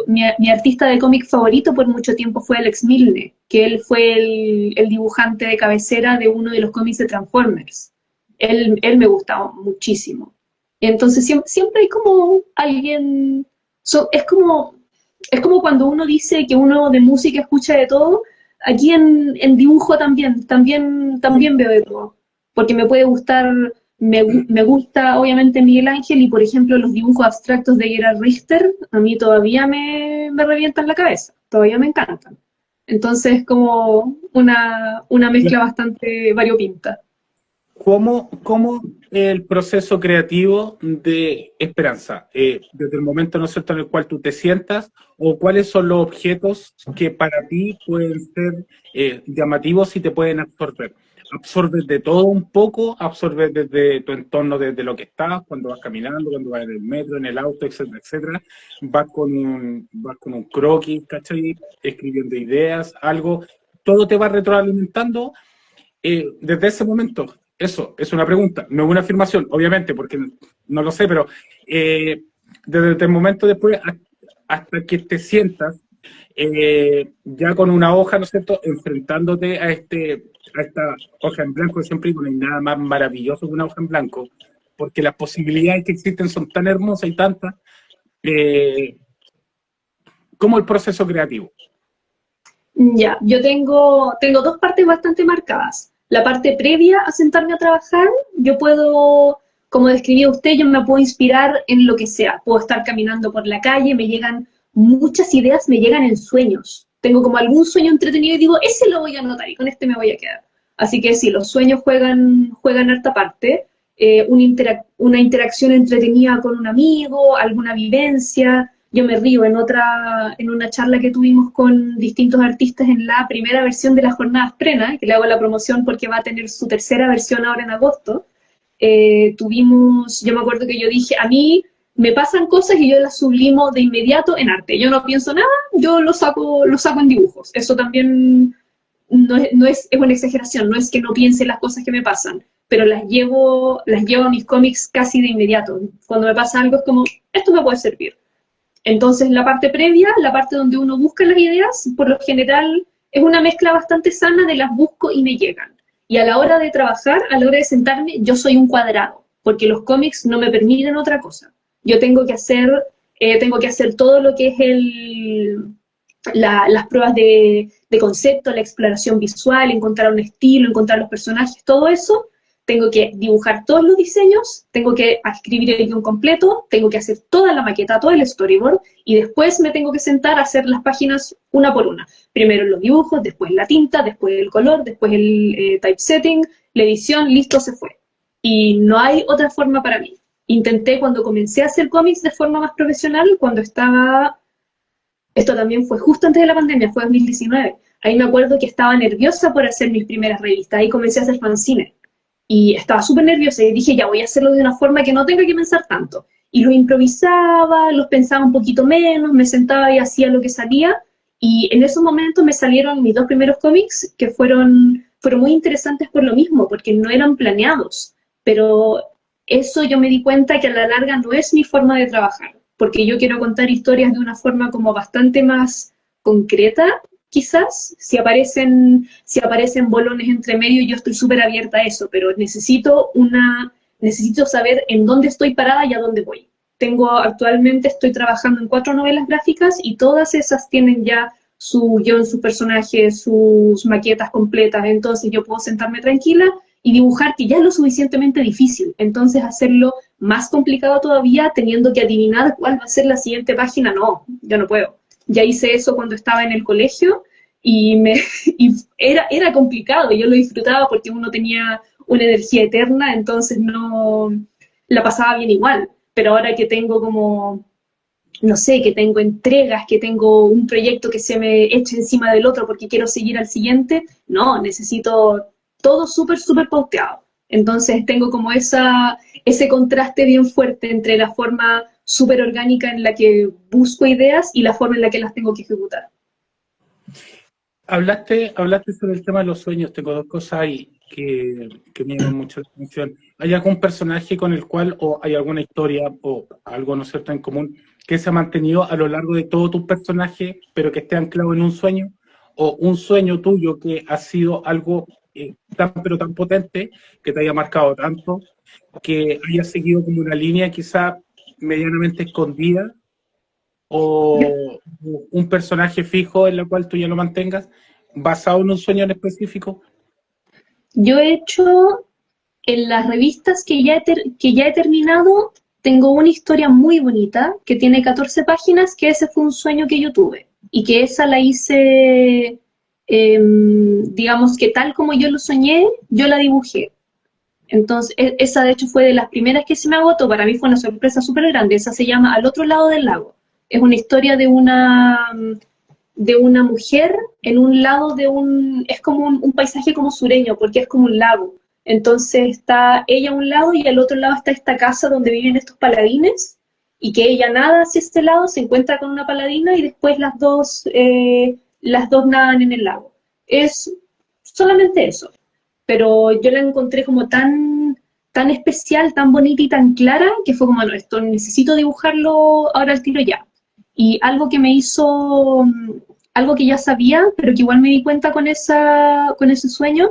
[SPEAKER 2] artista de cómic favorito por mucho tiempo fue Alex Milne, que él fue el dibujante de cabecera de uno de los cómics de Transformers. Él me gustaba muchísimo. Entonces siempre hay como alguien, es como cuando uno dice que uno de música escucha de todo, aquí en dibujo también veo de todo, porque me puede gustar, me gusta obviamente Miguel Ángel y por ejemplo los dibujos abstractos de Gerard Richter, a mí todavía me revientan la cabeza, todavía me encantan. Entonces como una mezcla bastante variopinta.
[SPEAKER 1] ¿Cómo el proceso creativo de Esperanza? Desde el momento, ¿no es cierto?, en el cual tú te sientas, o cuáles son los objetos que para ti pueden ser llamativos y te pueden absorber. ¿Absorbes de todo un poco? ¿Absorbes desde tu entorno, desde lo que estás, cuando vas caminando, cuando vas en el metro, en el auto, etcétera, etcétera? Vas con un croquis, ¿cachai? Escribiendo ideas, algo. Todo te va retroalimentando desde ese momento. Eso es una pregunta, no es una afirmación, obviamente, porque no lo sé, pero desde el momento después hasta que te sientas ya con una hoja, ¿no es cierto?, enfrentándote a esta hoja en blanco, siempre no hay nada más maravilloso que una hoja en blanco, porque las posibilidades que existen son tan hermosas y tantas, eh, como el proceso creativo.
[SPEAKER 2] Ya, tengo dos partes bastante marcadas. La parte previa a sentarme a trabajar, yo puedo, como describía usted, yo me puedo inspirar en lo que sea. Puedo estar caminando por la calle, me llegan muchas ideas, me llegan en sueños. tengo como algún sueño entretenido y digo, ese lo voy a anotar y con este me voy a quedar. Así que sí, los sueños juegan harta parte. Una interacción entretenida con un amigo, alguna vivencia. Yo me río en una charla que tuvimos con distintos artistas en la primera versión de las Jornadas Prena, que le hago la promoción porque va a tener su tercera versión ahora en agosto. Yo me acuerdo que yo dije, a mí me pasan cosas y yo las sublimo de inmediato en arte. Yo no pienso nada, yo lo saco en dibujos. Eso también es una exageración, no es que no piense las cosas que me pasan, pero las llevo a mis cómics casi de inmediato. Cuando me pasa algo es como, esto me puede servir. Entonces la parte previa, la parte donde uno busca las ideas, por lo general es una mezcla bastante sana de las busco y me llegan. Y a la hora de trabajar, a la hora de sentarme, yo soy un cuadrado, porque los cómics no me permiten otra cosa. Yo tengo que hacer todo lo que es las pruebas de concepto, la exploración visual, encontrar un estilo, encontrar los personajes, todo eso. Tengo que dibujar todos los diseños, tengo que escribir el guión completo, tengo que hacer toda la maqueta, todo el storyboard, y después me tengo que sentar a hacer las páginas una por una. Primero los dibujos, después la tinta, después el color, después el typesetting, la edición, listo, se fue. Y no hay otra forma para mí. Intenté cuando comencé a hacer cómics de forma más profesional, esto también fue justo antes de la pandemia, fue 2019. Ahí me acuerdo que estaba nerviosa por hacer mis primeras revistas, ahí comencé a hacer fanzines. Y estaba súper nerviosa y dije, ya voy a hacerlo de una forma que no tenga que pensar tanto. Y los improvisaba, los pensaba un poquito menos, me sentaba y hacía lo que salía. Y en esos momentos me salieron mis 2 primeros cómics que fueron muy interesantes por lo mismo, porque no eran planeados. Pero eso yo me di cuenta que a la larga no es mi forma de trabajar, porque yo quiero contar historias de una forma como bastante más concreta. Quizás, si aparecen bolones entre medio, yo estoy súper abierta a eso, pero necesito saber en dónde estoy parada y a dónde voy. Actualmente estoy trabajando en 4 novelas gráficas y todas esas tienen ya su guión, sus personajes, sus maquetas completas, entonces yo puedo sentarme tranquila y dibujar, que ya es lo suficientemente difícil, entonces hacerlo más complicado todavía, teniendo que adivinar cuál va a ser la siguiente página, no, yo no puedo. Ya hice eso cuando estaba en el colegio y era complicado, yo lo disfrutaba porque uno tenía una energía eterna, entonces no la pasaba bien igual. Pero ahora que tengo no sé, que tengo entregas, que tengo un proyecto que se me echa encima del otro porque quiero seguir al siguiente, no, necesito todo súper, súper pauteado. Entonces tengo como ese contraste bien fuerte entre la forma súper orgánica en la que busco ideas y la forma en la que las tengo que ejecutar.
[SPEAKER 1] Hablaste sobre el tema de los sueños. Tengo 2 cosas ahí que me llaman mucho la atención. ¿Hay algún personaje con el cual, o hay alguna historia, o algo, ¿no es cierto?, en común, que se ha mantenido a lo largo de todos tus personajes, pero que esté anclado en un sueño? ¿O un sueño tuyo que ha sido algo pero tan potente, que te haya marcado tanto, que haya seguido como una línea quizá medianamente escondida, o un personaje fijo en el cual tú ya lo mantengas, basado en un sueño en específico?
[SPEAKER 2] Yo he hecho, en las revistas que ya he terminado, tengo una historia muy bonita que tiene 14 páginas, que ese fue un sueño que yo tuve. Y que esa la hice, digamos que tal como yo lo soñé, yo la dibujé. Entonces, esa de hecho fue de las primeras que se me agotó. Para mí fue una sorpresa súper grande. Esa se llama Al otro lado del lago. Es una historia de una mujer en un lado es como un paisaje como sureño, porque es como un lago. Entonces está ella a un lado y al otro lado está esta casa donde viven estos paladines, y que ella nada hacia este lado, se encuentra con una paladina y después las dos nadan en el lago. Es solamente eso. Pero yo la encontré como tan especial, tan bonita y tan clara, que fue como, no, esto necesito dibujarlo ahora al tiro ya. Y algo que me hizo, algo que ya sabía, pero que igual me di cuenta con ese sueño,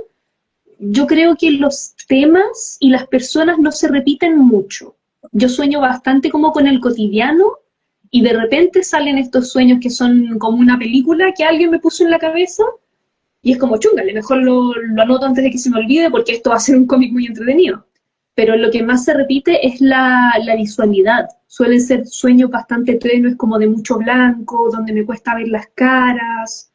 [SPEAKER 2] yo creo que los temas y las personas no se repiten mucho. Yo sueño bastante como con el cotidiano, y de repente salen estos sueños que son como una película que alguien me puso en la cabeza, y es como, chúngale, mejor lo anoto antes de que se me olvide, porque esto va a ser un cómic muy entretenido. Pero lo que más se repite es la visualidad. Suelen ser sueños bastante tenues, como de mucho blanco, donde me cuesta ver las caras.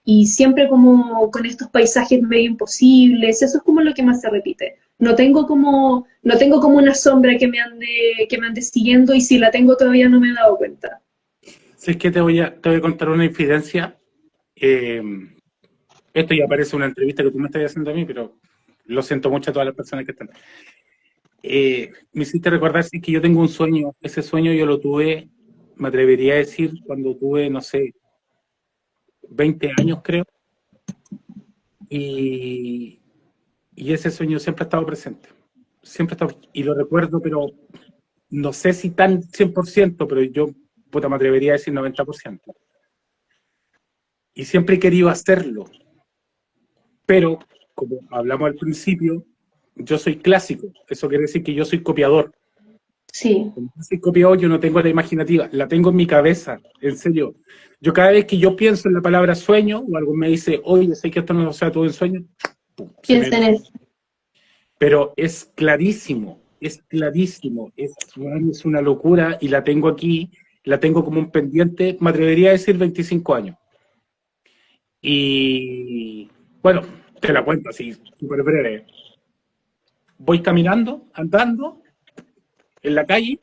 [SPEAKER 2] y siempre como con estos paisajes medio imposibles, eso es como lo que más se repite. No tengo como una sombra que me ande siguiendo, y si la tengo todavía no me he dado cuenta.
[SPEAKER 1] Si es que te voy a contar una infidencia. Eh, Esto ya parece una entrevista que tú me estás haciendo a mí, pero lo siento mucho a todas las personas que están. Me hiciste recordar sí, que yo tengo un sueño. Ese sueño yo lo tuve, me atrevería a decir, cuando tuve, no sé, 20 años creo. Y, y ese sueño siempre ha estado presente. Siempre ha estado, y lo recuerdo, pero no sé si tan 100%, pero yo puta, me atrevería a decir 90%. Y siempre he querido hacerlo, pero como hablamos al principio, yo soy clásico. Eso quiere decir que yo soy copiador.
[SPEAKER 2] Sí,
[SPEAKER 1] Como yo soy copiador, yo no tengo la imaginativa, la tengo en mi cabeza, en serio. Yo cada vez que yo pienso en la palabra sueño, o algo me dice, oye, sé que esto no sea todo en sueño, pum, se me
[SPEAKER 2] piensa en
[SPEAKER 1] viene.
[SPEAKER 2] eso.
[SPEAKER 1] Pero es clarísimo, bueno, es una locura y la tengo aquí, la tengo como un pendiente, me atrevería a decir 25 años. Y bueno, te la cuento así, súper breve. Voy caminando, andando en la calle,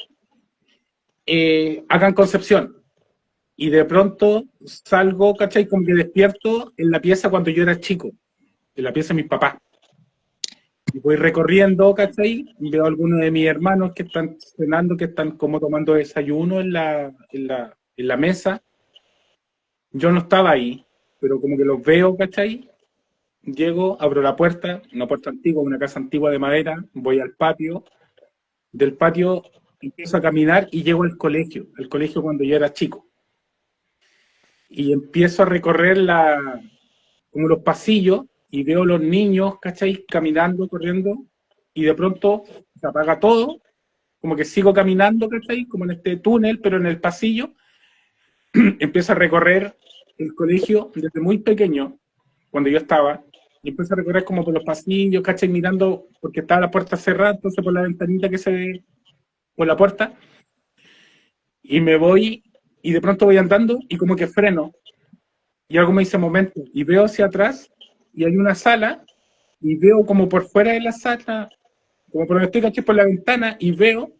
[SPEAKER 1] acá en Concepción, y de pronto salgo, ¿cachai? Como que despierto en la pieza cuando yo era chico, en la pieza de mis papás. Y voy recorriendo, ¿cachai? Y veo a algunos de mis hermanos que están cenando, que están como tomando desayuno en la mesa. Yo no estaba ahí, pero como que los veo, ¿cachai? Llego, abro la puerta, una puerta antigua, una casa antigua de madera, voy al patio, del patio empiezo a caminar y llego al colegio cuando yo era chico. Y empiezo a recorrer como los pasillos y veo los niños, ¿cachai? Caminando, corriendo, y de pronto se apaga todo, como que sigo caminando, ¿cachai? Como en este túnel, pero en el pasillo, empiezo a recorrer el colegio desde muy pequeño, cuando yo estaba, y empiezo a recorrer como por los pasillos, ¿cachai? Mirando, porque estaba la puerta cerrada, entonces por la ventanita que se ve por la puerta, y me voy, y de pronto voy andando, y como que freno, y algo me dice momento, y veo hacia atrás, y hay una sala, y veo como por fuera de la sala, como por donde estoy, ¿cachai? Por la ventana, y veo,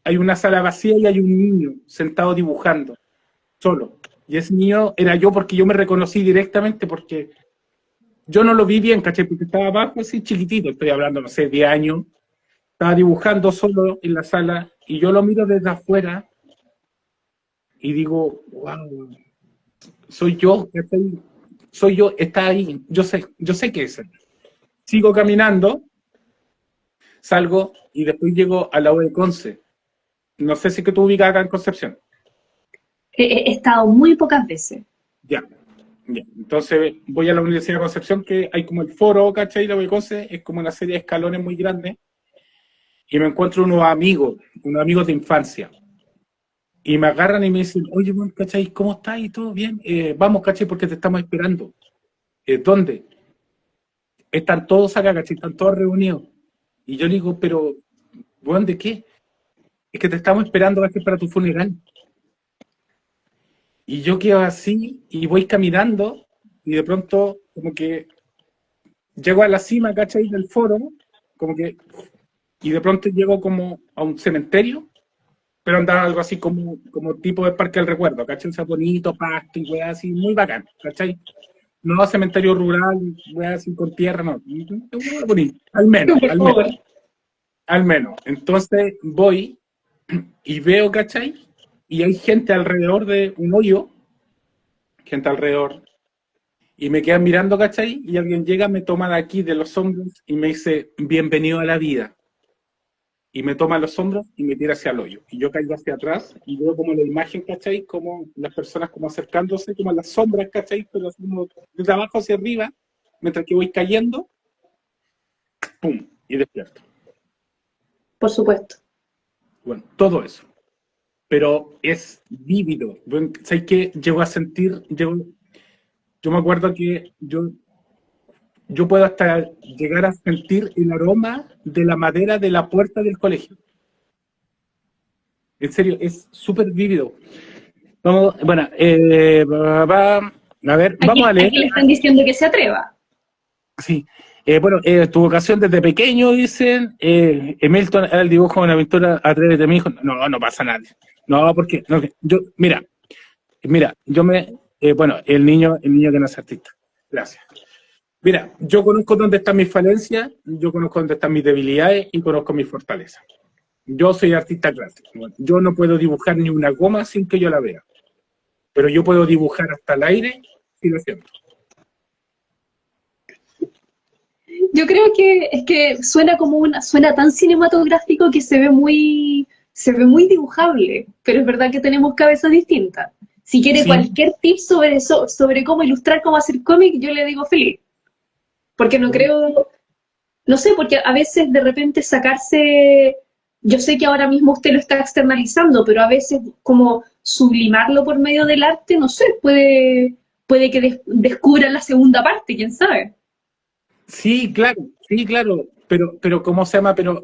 [SPEAKER 1] hay una sala vacía y hay un niño sentado dibujando, solo. Y ese niño era yo porque yo me reconocí directamente porque yo no lo vi bien, ¿cachai? Porque estaba abajo así chiquitito, estoy hablando, no sé, 10 años, estaba dibujando solo en la sala y yo lo miro desde afuera y digo, wow, soy yo, ¿cachai? Soy yo, está ahí, yo sé que es él. Sigo caminando, salgo y después llego a la U de Conce. No sé si es que tú ubicas acá en Concepción.
[SPEAKER 2] He estado muy pocas veces.
[SPEAKER 1] Ya, ya. Entonces voy a la Universidad de Concepción, que hay como el foro, ¿cachai? La U de Conce es como una serie de escalones muy grandes. Y me encuentro unos amigos de infancia. Y me agarran y me dicen, oye, bueno, ¿cachai? ¿Cómo estás? ¿Y todo bien? Vamos, ¿cachai? Porque te estamos esperando. ¿Dónde? Están todos acá, ¿cachai? Están todos reunidos. Y yo le digo, pero, bueno, ¿de qué? Es que te estamos esperando, ¿cachai? Para tu funeral. Y yo quedo así y voy caminando y de pronto como que llego a la cima, ¿cachai? Del foro, como que, y de pronto llego como a un cementerio, pero andaba algo así como tipo de parque del recuerdo, ¿cachai? O sea, bonito, pasto y weá así, muy bacán, ¿cachai? No cementerio rural, weá así con tierra, no. Bonito, al menos,
[SPEAKER 2] Por
[SPEAKER 1] al menos,
[SPEAKER 2] favor.
[SPEAKER 1] al menos. Entonces voy y veo, ¿cachai? Y hay gente alrededor de un hoyo, gente alrededor, y me quedan mirando, ¿cachai? Y alguien llega, me toma de aquí, de los hombros, y me dice, bienvenido a la vida. Y me toma los hombros y me tira hacia el hoyo. Y yo caigo hacia atrás y veo como la imagen, ¿cachai? Como las personas como acercándose, como las sombras, ¿cachai? Pero así como desde abajo hacia arriba, mientras que voy cayendo, ¡pum! Y despierto.
[SPEAKER 2] Por supuesto.
[SPEAKER 1] Bueno, todo eso. Pero es vívido. Bueno, ¿sabes qué? Llego a sentir, yo me acuerdo que yo puedo hasta llegar a sentir el aroma de la madera de la puerta del colegio. En serio, es súper vívido. Vamos, bueno, A ver, vamos a leer.
[SPEAKER 2] Aquí le están diciendo que se atreva.
[SPEAKER 1] Sí. Bueno, tu vocación desde pequeño, dicen. Milton era el dibujo de una aventura, atrévete, mi hijo. No, no pasa nada. No, porque no, yo, mira, bueno, el niño que no es artista. Gracias. Mira, yo conozco dónde están mis falencias, yo conozco dónde están mis debilidades y conozco mis fortalezas. Yo soy artista clásico. Yo no puedo dibujar ni una goma sin que yo la vea. Pero yo puedo dibujar hasta el aire si lo siento.
[SPEAKER 2] Yo creo que es que suena tan cinematográfico que se ve muy dibujable, pero es verdad que tenemos cabezas distintas. Si quiere
[SPEAKER 1] Sí.
[SPEAKER 2] cualquier tip sobre eso, sobre cómo ilustrar, cómo hacer cómic, yo le digo feliz. Porque no creo, no sé, porque a veces de repente sacarse, yo sé que ahora mismo usted lo está externalizando, pero a veces como sublimarlo por medio del arte, no sé, puede que descubra la segunda parte, quién sabe.
[SPEAKER 1] Sí, claro, pero ¿cómo se llama? Pero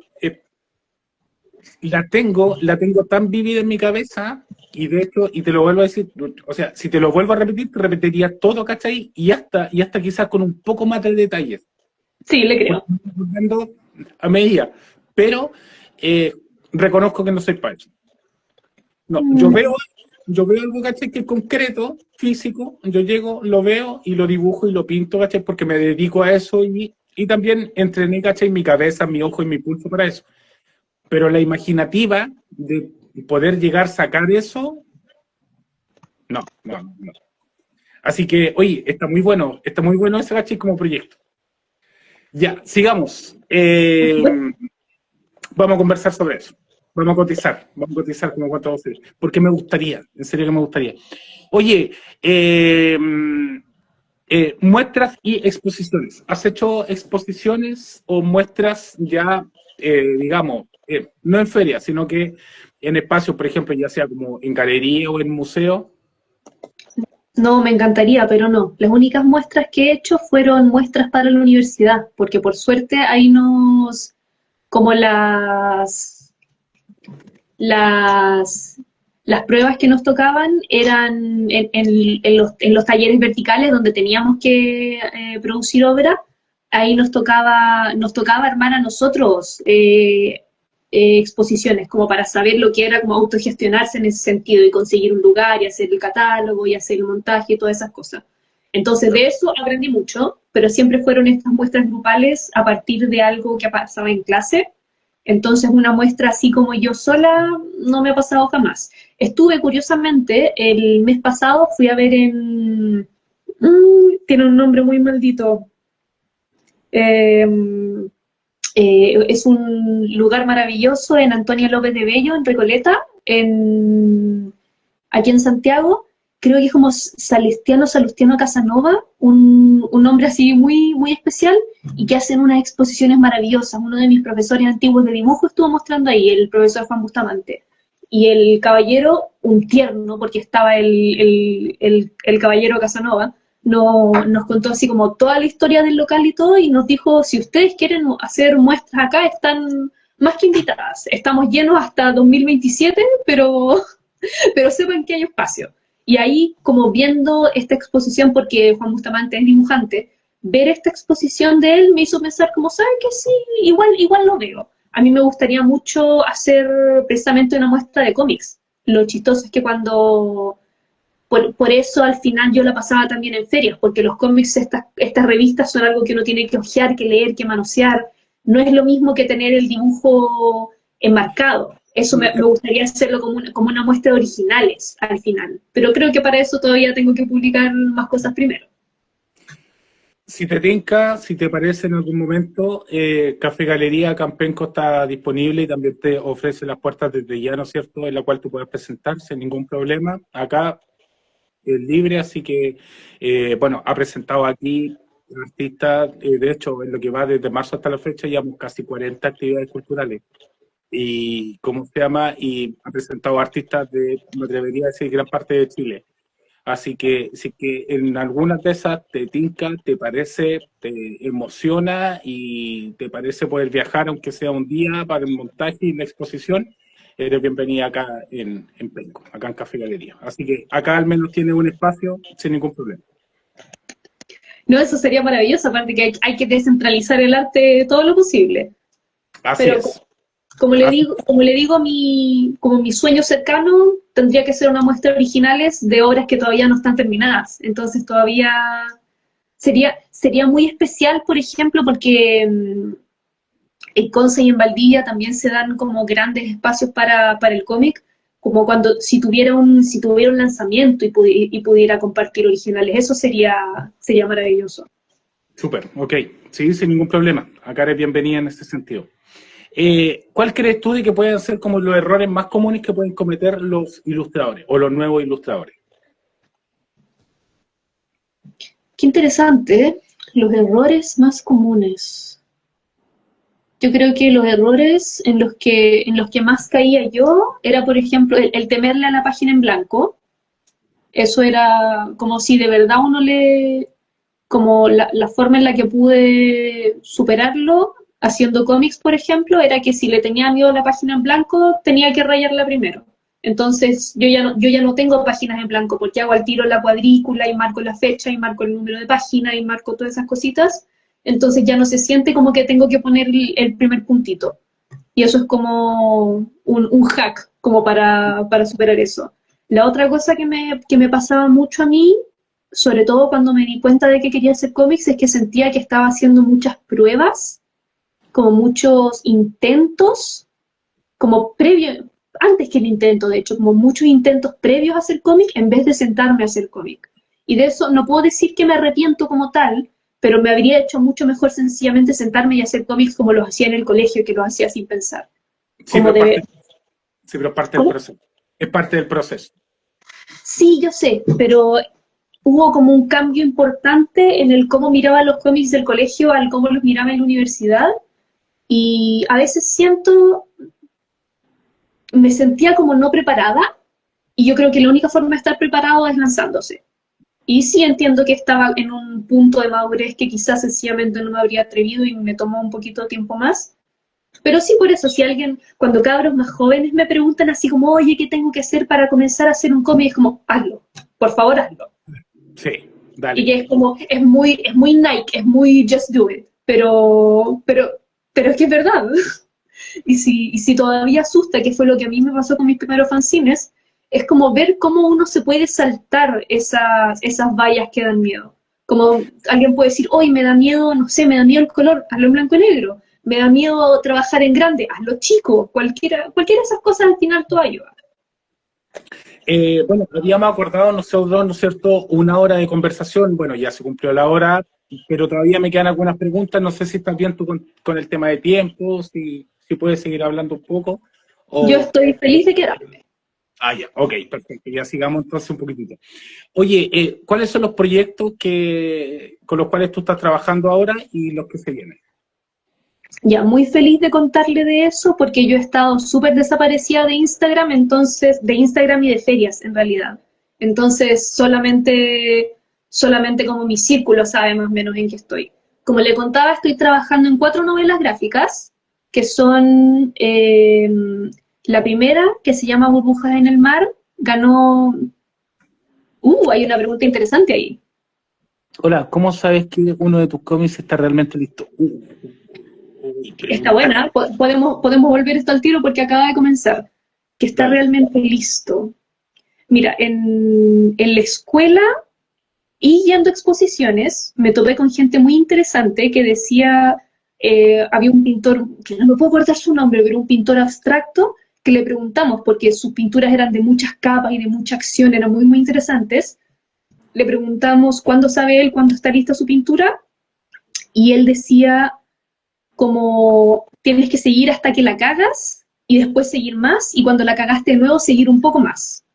[SPEAKER 1] la tengo tan vivida en mi cabeza, y de hecho, y te lo vuelvo a decir, o sea, si te lo vuelvo a repetir, te repetiría todo, ¿cachai? Y hasta quizás con un poco más de detalles,
[SPEAKER 2] Sí, le creo.
[SPEAKER 1] volviendo a medida, pero reconozco que no soy para eso. No,
[SPEAKER 2] Mm,
[SPEAKER 1] yo veo algo, ¿cachai? Que es concreto, físico, yo llego, lo veo y lo dibujo y lo pinto, ¿cachai? Porque me dedico a eso y también entrené, ¿cachai? Mi cabeza, mi ojo y mi pulso para eso. Pero la imaginativa de poder llegar a sacar eso, no. Así que, oye, está muy bueno ese, ¿cachai? Como proyecto. Ya, sigamos. Vamos a conversar sobre eso. Vamos a cotizar como cuánto va a ser. Porque me gustaría, en serio que me gustaría. Oye, muestras y exposiciones. ¿Has hecho exposiciones o muestras ya, digamos, no en ferias, sino que en espacios, por ejemplo, ya sea como en galería o en museo?
[SPEAKER 2] No, me encantaría, pero no. Las únicas muestras que he hecho fueron muestras para la universidad, porque por suerte ahí como las, las pruebas que nos tocaban eran en los talleres verticales donde teníamos que producir obra, ahí nos tocaba armar a nosotros exposiciones, como para saber lo que era como autogestionarse en ese sentido y conseguir un lugar y hacer el catálogo y hacer el montaje y todas esas cosas. Entonces de eso aprendí mucho, pero siempre fueron estas muestras grupales a partir de algo que pasaba en clase. Entonces una muestra así como yo sola no me ha pasado jamás. Estuve curiosamente el mes pasado, fui a ver tiene un nombre muy maldito. Eh, es un lugar maravilloso en Antonia López de Bello, en Recoleta, aquí en Santiago. Creo que es como Salustiano Casanova, un hombre así muy, muy especial y que hacen unas exposiciones maravillosas. Uno de mis profesores antiguos de dibujo estuvo mostrando ahí, el profesor Juan Bustamante. Y el caballero, un tierno, porque estaba el caballero Casanova, nos contó así como toda la historia del local y todo, y nos dijo, si ustedes quieren hacer muestras acá, están más que invitadas. Estamos llenos hasta 2027, pero sepan que hay espacio. Y ahí, como viendo esta exposición, porque Juan Bustamante es dibujante, ver esta exposición de él me hizo pensar como, ¿saben qué? Sí, igual lo veo. A mí me gustaría mucho hacer precisamente una muestra de cómics. Lo chistoso es que por eso al final yo la pasaba también en ferias, porque los cómics, estas revistas son algo que uno tiene que hojear, que leer, que manosear. No es lo mismo que tener el dibujo enmarcado. Eso me gustaría hacerlo como una muestra de originales al final. Pero creo que para eso todavía tengo que publicar más cosas primero.
[SPEAKER 1] Si te tinca, si te parece en algún momento, Café Galería Campenco está disponible y también te ofrece las puertas desde ya, ¿no es cierto?, en la cual tú puedes presentar sin ningún problema. Acá es libre, así que, bueno, ha presentado aquí artistas, de hecho, en lo que va desde marzo hasta la fecha, llevamos casi 40 actividades culturales. Y, ¿cómo se llama? Y ha presentado artistas de, me atrevería a decir, gran parte de Chile. Así que, si que en algunas de esas te tinca, te parece, te emociona y te parece poder viajar, aunque sea un día, para el montaje y la exposición, eres bienvenida acá en Penco, acá en Café Galería. Así que acá al menos tiene un espacio sin ningún problema.
[SPEAKER 2] No, eso sería maravilloso, aparte que hay que descentralizar el arte todo lo posible.
[SPEAKER 1] Así
[SPEAKER 2] Pero
[SPEAKER 1] es.
[SPEAKER 2] como le digo, como mi sueño cercano tendría que ser una muestra de originales de obras que todavía no están terminadas. Entonces todavía sería muy especial, por ejemplo, porque en Conce y en Valdivia también se dan como grandes espacios para el cómic, como cuando si tuviera un lanzamiento y pudiera compartir originales. Eso sería maravilloso.
[SPEAKER 1] Súper, ok. Sí, sin ningún problema. Acá eres bienvenida en ese sentido. ¿Cuál crees tú de que pueden ser como los errores más comunes que pueden cometer los ilustradores o los nuevos ilustradores?
[SPEAKER 2] Qué interesante, ¿eh? Los errores más comunes. Yo creo que los errores en los que más caía yo era, por ejemplo, el temerle a la página en blanco. Eso era como si de verdad como la forma en la que pude superarlo haciendo cómics, por ejemplo, era que si le tenía miedo a la página en blanco, tenía que rayarla primero. Entonces, yo ya no tengo páginas en blanco porque hago al tiro la cuadrícula y marco la fecha y marco el número de página y marco todas esas cositas. Entonces ya no se siente como que tengo que poner el primer puntito. Y eso es como un hack, como para superar eso. La otra cosa que me pasaba mucho a mí, sobre todo cuando me di cuenta de que quería hacer cómics, es que sentía que estaba haciendo muchas pruebas, como muchos intentos, como antes que el intento, de hecho, como muchos intentos previos a hacer cómic en vez de sentarme a hacer cómic. Y de eso no puedo decir que me arrepiento como tal, pero me habría hecho mucho mejor sencillamente sentarme y hacer cómics como los hacía en el colegio, que los hacía sin pensar.
[SPEAKER 1] Sí,
[SPEAKER 2] Como
[SPEAKER 1] pero
[SPEAKER 2] de...
[SPEAKER 1] sí, pero es parte del
[SPEAKER 2] ¿Cómo?
[SPEAKER 1] proceso. Es parte del proceso.
[SPEAKER 2] Sí, yo sé, pero hubo como un cambio importante en el cómo miraba los cómics del colegio al cómo los miraba en la universidad. Y a veces me sentía como no preparada, y yo creo que la única forma de estar preparado es lanzándose. Y sí entiendo que estaba en un punto de madurez que quizás sencillamente no me habría atrevido y me tomó un poquito de tiempo más. Pero sí, por eso, si alguien, cuando cabros más jóvenes me preguntan así como, oye, ¿qué tengo que hacer para comenzar a hacer un cómic? Es como, hazlo, por favor, hazlo.
[SPEAKER 1] Sí,
[SPEAKER 2] Y
[SPEAKER 1] dale.
[SPEAKER 2] que es como, es muy Nike, es muy just do it, pero es que es verdad. Y si todavía asusta, que fue lo que a mí me pasó con mis primeros fanzines, es como ver cómo uno se puede saltar esas vallas que dan miedo. Como alguien puede decir, hoy me da miedo, no sé, me da miedo el color, hazlo en blanco y negro. Me da miedo trabajar en grande, hazlo chico. Cualquiera de esas cosas al final todo ayuda.
[SPEAKER 1] Bueno, habíamos acordado nosotros, ¿no es cierto?, una hora de conversación. Bueno, ya se cumplió la hora, pero todavía me quedan algunas preguntas. No sé si estás bien tú con el tema de tiempo, si puedes seguir hablando un poco.
[SPEAKER 2] Yo
[SPEAKER 1] O,
[SPEAKER 2] estoy feliz de quedarme.
[SPEAKER 1] ya, ok, perfecto. Ya sigamos entonces un poquitito. Oye, ¿cuáles son los proyectos con los cuales tú estás trabajando ahora y los que se vienen?
[SPEAKER 2] Ya, muy feliz de contarle de eso porque yo he estado súper desaparecida de Instagram y de ferias en realidad. Entonces, solamente como mi círculo sabe más o menos en qué estoy. Como le contaba, estoy trabajando en 4 novelas gráficas, que son la primera, que se llama Burbujas en el Mar, ganó... hay una pregunta interesante ahí.
[SPEAKER 1] Hola, ¿cómo sabes que uno de tus cómics está realmente listo?
[SPEAKER 2] Está
[SPEAKER 1] Pregunta.
[SPEAKER 2] buena, podemos volver esto al tiro porque acaba de comenzar. Que está
[SPEAKER 1] Dale.
[SPEAKER 2] realmente listo. Mira, en la escuela y yendo a exposiciones, me topé con gente muy interesante que decía, había un pintor, que no me puedo acordar su nombre, pero un pintor abstracto, que le preguntamos, porque sus pinturas eran de muchas capas y de mucha acción, eran muy, muy interesantes, le preguntamos cuándo sabe él, cuándo está lista su pintura, y él decía como tienes que seguir hasta que la cagas y después seguir más y cuando la cagaste de nuevo seguir un poco más.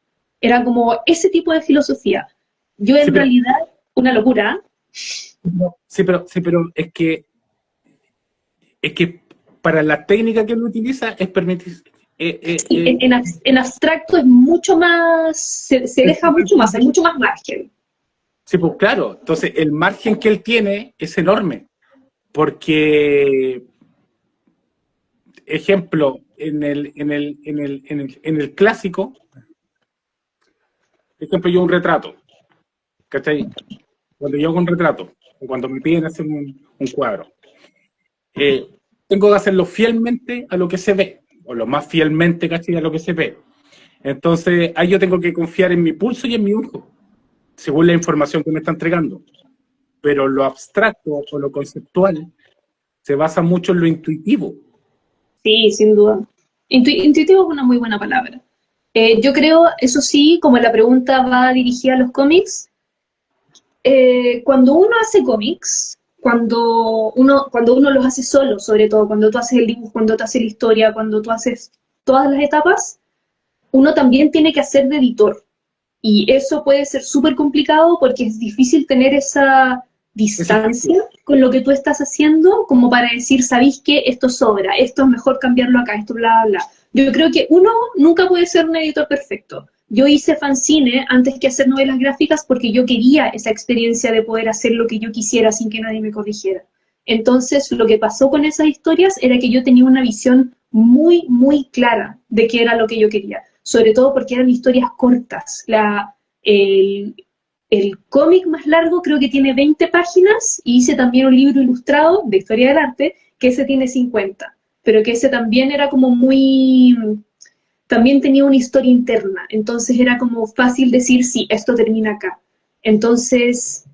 [SPEAKER 2] Era como ese tipo de filosofía. Yo
[SPEAKER 1] Sí,
[SPEAKER 2] en realidad, una locura.
[SPEAKER 1] pero es que para la técnica que él utiliza es permitir.
[SPEAKER 2] Sí, en abstracto es mucho más, se deja mucho más, hay mucho más margen.
[SPEAKER 1] Sí, pues claro. Entonces, el margen que él tiene es enorme. Porque, ejemplo, en el clásico, por ejemplo, yo un retrato, ¿cachai? Cuando yo hago un retrato, o cuando me piden hacer un cuadro. Tengo que hacerlo fielmente a lo que se ve, o lo más fielmente, ¿cachai? A lo que se ve. Entonces, ahí yo tengo que confiar en mi pulso y en mi ojo, según la información que me está entregando. Pero lo abstracto o lo conceptual se basa mucho en lo intuitivo.
[SPEAKER 2] Sí, sin duda. Intuitivo es una muy buena palabra. Yo creo, eso sí, como la pregunta va dirigida a los cómics, cuando uno hace cómics, cuando uno los hace solo, sobre todo, cuando tú haces el dibujo, cuando tú haces la historia, cuando tú haces todas las etapas, uno también tiene que hacer de editor. Y eso puede ser súper complicado porque es difícil tener esa distancia con lo que tú estás haciendo como para decir, ¿sabéis qué? Esto sobra, esto es mejor cambiarlo acá, esto bla, bla, bla. Yo creo que uno nunca puede ser un editor perfecto. Yo hice fanzine antes que hacer novelas gráficas porque yo quería esa experiencia de poder hacer lo que yo quisiera sin que nadie me corrigiera. Entonces, lo que pasó con esas historias era que yo tenía una visión muy, muy clara de qué era lo que yo quería. Sobre todo porque eran historias cortas. El cómic más largo creo que tiene 20 páginas y hice también un libro ilustrado de historia del arte que ese tiene 50, pero que ese también era como muy... también tenía una historia interna, entonces era como fácil decir, sí, esto termina acá. Entonces,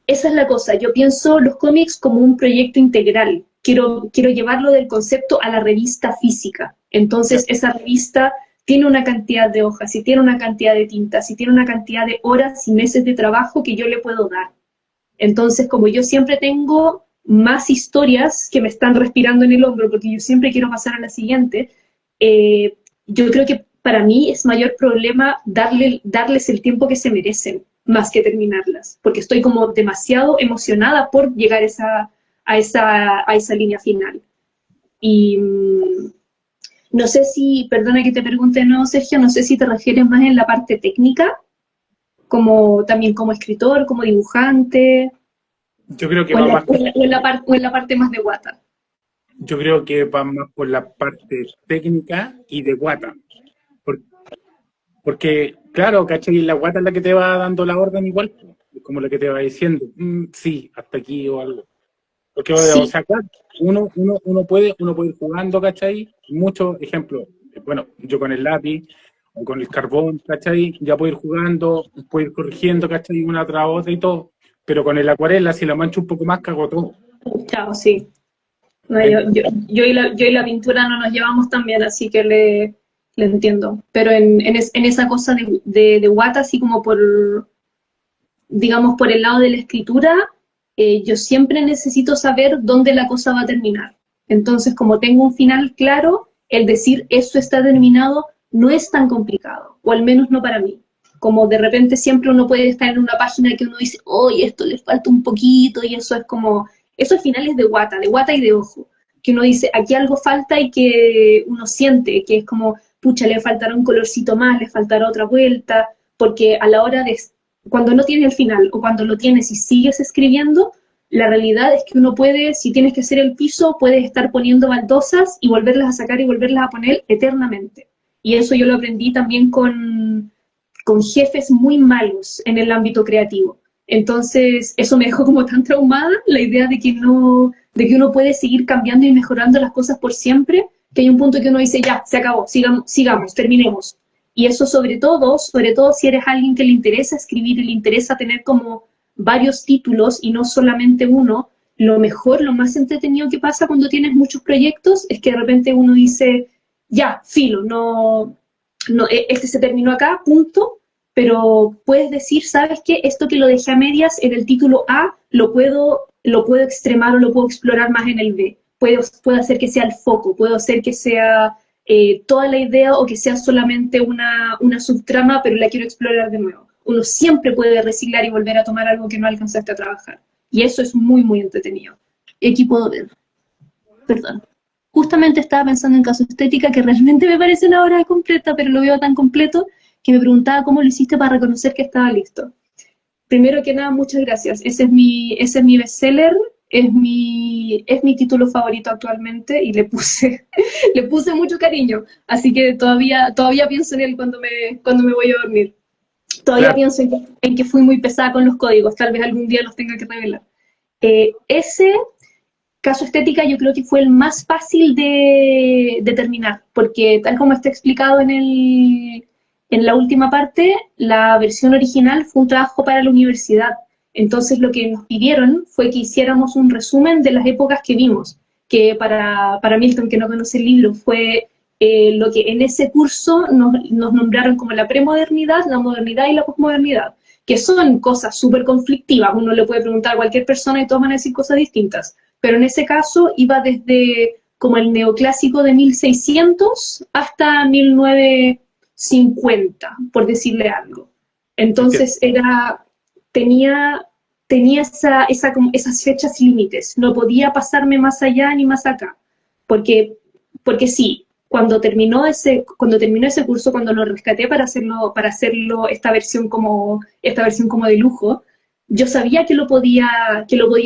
[SPEAKER 2] esa es la cosa, yo pienso los cómics como un proyecto integral, quiero llevarlo del concepto a la revista física, entonces esa revista tiene una cantidad de hojas, y tiene una cantidad de tintas, y tiene una cantidad de horas y meses de trabajo que yo le puedo dar. Entonces, como yo siempre tengo más historias que me están respirando en el hombro, porque yo siempre quiero pasar a la siguiente, yo creo que para mí es mayor problema darles el tiempo que se merecen, más que terminarlas, porque estoy como demasiado emocionada por llegar a esa línea final. Y no sé si, perdona que te pregunte de nuevo, Sergio, no sé si te refieres más en la parte técnica, como también como escritor, como dibujante,
[SPEAKER 1] Yo creo que
[SPEAKER 2] o
[SPEAKER 1] va más,
[SPEAKER 2] en la parte más de Wata.
[SPEAKER 1] yo creo que va más por la parte técnica y de guata. Por- Porque, claro, ¿cachai? La guata es la que te va dando la orden igual, po. Es como la que te va diciendo, sí, hasta aquí o algo. Porque, o
[SPEAKER 2] Sí,
[SPEAKER 1] sea, claro, uno puede ir jugando, ¿cachai? Muchos ejemplos. Bueno, yo con el lápiz o con el carbón, ¿cachai? Ya puedo ir jugando, puedo ir corrigiendo, ¿cachai? Una tras otra y todo. Pero con el acuarela, si la mancho un poco más, cago todo.
[SPEAKER 2] chao, sí. No,
[SPEAKER 1] En-
[SPEAKER 2] yo y la pintura no nos llevamos tan bien, así que le entiendo. Pero en esa cosa de Wata, así como por, digamos, por el lado de la escritura, yo siempre necesito saber dónde la cosa va a terminar. Entonces, como tengo un final claro, el decir eso está terminado no es tan complicado, o al menos no para mí. Como de repente siempre uno puede estar en una página que uno dice, oye, esto le falta un poquito, y eso es como, esos finales de Wata y de Ojo, que uno dice, aquí algo falta y que uno siente, que es como, pucha, le faltará un colorcito más, le faltará otra vuelta, porque a la hora de cuando no tiene el final o cuando lo tienes y sigues escribiendo, la realidad es que uno puede, si tienes que hacer el piso, puedes estar poniendo baldosas y volverlas a sacar y volverlas a poner eternamente. Y eso yo lo aprendí también con jefes muy malos en el ámbito creativo. Entonces, eso me dejó como tan traumada, la idea de que uno puede seguir cambiando y mejorando las cosas por siempre, que hay un punto que uno dice, ya, se acabó, sigamos, terminemos. Y eso sobre todo si eres alguien que le interesa escribir y le interesa tener como varios títulos y no solamente uno, lo mejor, lo más entretenido que pasa cuando tienes muchos proyectos es que de repente uno dice, ya, filo, este se terminó acá, punto, pero puedes decir, ¿sabes qué? Esto que lo dejé a medias en el título A, lo puedo extremar o lo puedo explorar más en el B. Puedo hacer que sea el foco, puedo hacer que sea toda la idea o que sea solamente una subtrama, pero la quiero explorar de nuevo. Uno siempre puede reciclar y volver a tomar algo que no alcanzaste a trabajar. Y eso es muy, muy entretenido. Y aquí puedo ver, perdón. Justamente estaba pensando en caso estética, que realmente me parece una obra completa, pero lo veo tan completo que me preguntaba cómo lo hiciste para reconocer que estaba listo. Primero que nada, muchas gracias. Ese es mi bestseller, es mi título favorito actualmente y le puse mucho cariño, así que todavía pienso en él cuando me voy a dormir. Todavía
[SPEAKER 1] Claro,
[SPEAKER 2] pienso en que fui muy pesada con los códigos, tal vez algún día los tenga que revelar. Ese caso estética yo creo que fue el más fácil de terminar, porque tal como está explicado en la última parte, la versión original fue un trabajo para la universidad. Entonces lo que nos pidieron fue que hiciéramos un resumen de las épocas que vimos, que para Milton, que no conoce el libro, fue lo que en ese curso nos nombraron como la premodernidad, la modernidad y la posmodernidad, que son cosas súper conflictivas. Uno le puede preguntar a cualquier persona y todos van a decir cosas distintas, pero en ese caso iba desde como el neoclásico de 1600 hasta 1950, por decirle algo.
[SPEAKER 1] entiendo.
[SPEAKER 2] Entonces tenía, tenía esas fechas límites, no podía pasarme más allá ni más acá, porque, porque sí, cuando terminó ese curso, cuando lo rescaté para hacerlo esta versión como de lujo, yo sabía que lo podía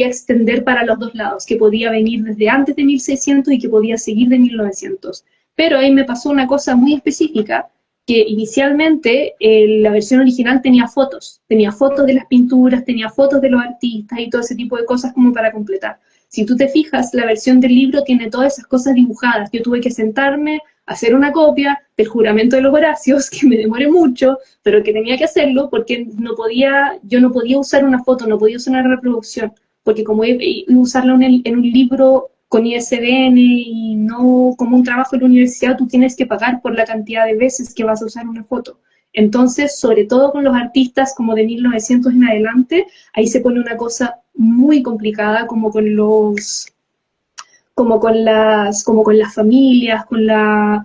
[SPEAKER 2] extender para los dos lados, que podía venir desde antes de 1600 y que podía seguir de 1900. Pero ahí me pasó una cosa muy específica, que inicialmente la versión original tenía fotos de las pinturas, tenía fotos de los artistas y todo ese tipo de cosas como para completar. Si tú te fijas, la versión del libro tiene todas esas cosas dibujadas. Yo tuve que sentarme, hacer una copia del juramento de los Horacios, que me demoré mucho, pero que tenía que hacerlo porque yo no podía usar una foto, no podía usar una reproducción, porque como iba a usarla en un libro con ISBN y no como un trabajo en la universidad, tú tienes que pagar por la cantidad de veces que vas a usar una foto. Entonces, sobre todo con los artistas como de 1900 en adelante, ahí se pone una cosa muy complicada como con las familias, con los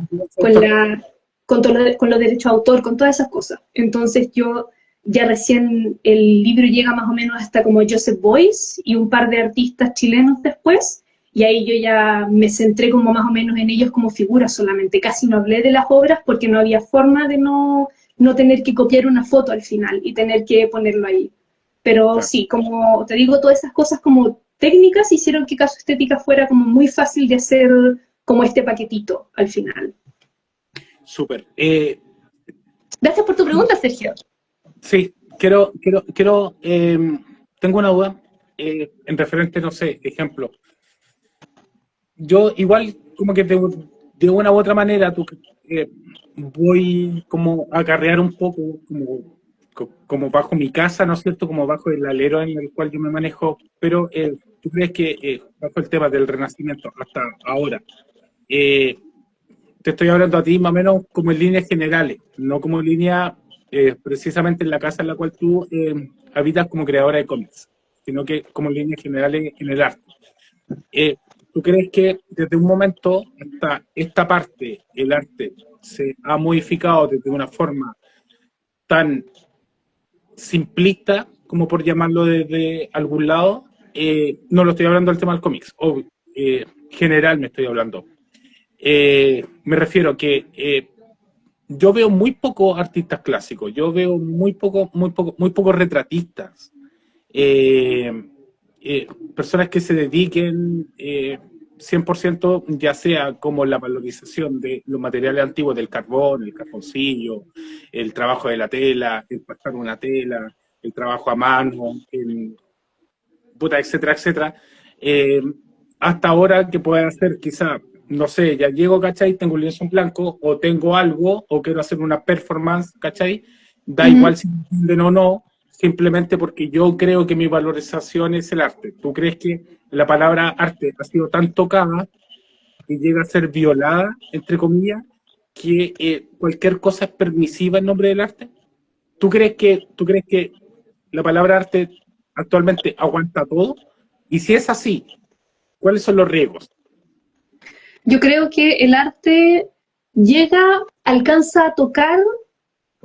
[SPEAKER 2] derechos de autor, con todas esas cosas. Entonces yo ya recién el libro llega más o menos hasta como Joseph Beuys y un par de artistas chilenos después, y ahí yo ya me centré como más o menos en ellos como figuras solamente, casi no hablé de las obras porque no había forma de no tener que copiar una foto al final y tener que ponerlo ahí. Pero
[SPEAKER 1] Claro.
[SPEAKER 2] sí, como te digo, todas esas cosas como técnicas hicieron que Caso Estética fuera como muy fácil de hacer como este paquetito al final.
[SPEAKER 1] Súper.
[SPEAKER 2] Gracias por tu pregunta, Sergio.
[SPEAKER 1] Sí, tengo una duda en referente, no sé, ejemplo. Yo igual como que de una u otra manera eh, voy como a acarrear un poco como bajo mi casa, ¿no es cierto? Como bajo el alero en el cual yo me manejo, pero ¿tú crees que bajo el tema del Renacimiento hasta ahora, eh, te estoy hablando a ti más o menos como en líneas generales, no como línea precisamente en la casa en la cual tú habitas como creadora de cómics, sino que como líneas generales en el arte? Eh, ¿Tú crees que desde un momento hasta esta parte, el arte, se ha modificado desde una forma tan simplista, como por llamarlo desde algún lado? No lo estoy hablando del tema del cómics, o general me estoy hablando. Me refiero que yo veo muy pocos artistas clásicos, yo veo muy pocos retratistas, eh, personas que se dediquen 100%, ya sea como la valorización de los materiales antiguos del carbón, el carboncillo, el trabajo de la tela, el pasar una tela, el trabajo a mano, puta, etcétera, etcétera. Eh, Hasta ahora que pueda hacer quizá, no sé, ya llego, ¿cachai? Tengo un lienzo en blanco, o tengo algo, o quiero hacer una performance, ¿cachai? Da
[SPEAKER 2] Uh -huh.
[SPEAKER 1] igual si me entienden o no, simplemente porque yo creo que mi valorización es el arte. ¿Tú crees que la palabra arte ha sido tan tocada que llega a ser violada, entre comillas, que cualquier cosa es permisiva en nombre del arte? ¿Tú crees que la palabra arte actualmente aguanta todo? Y si es así, ¿cuáles son los riesgos?
[SPEAKER 2] Yo creo que el arte alcanza a tocar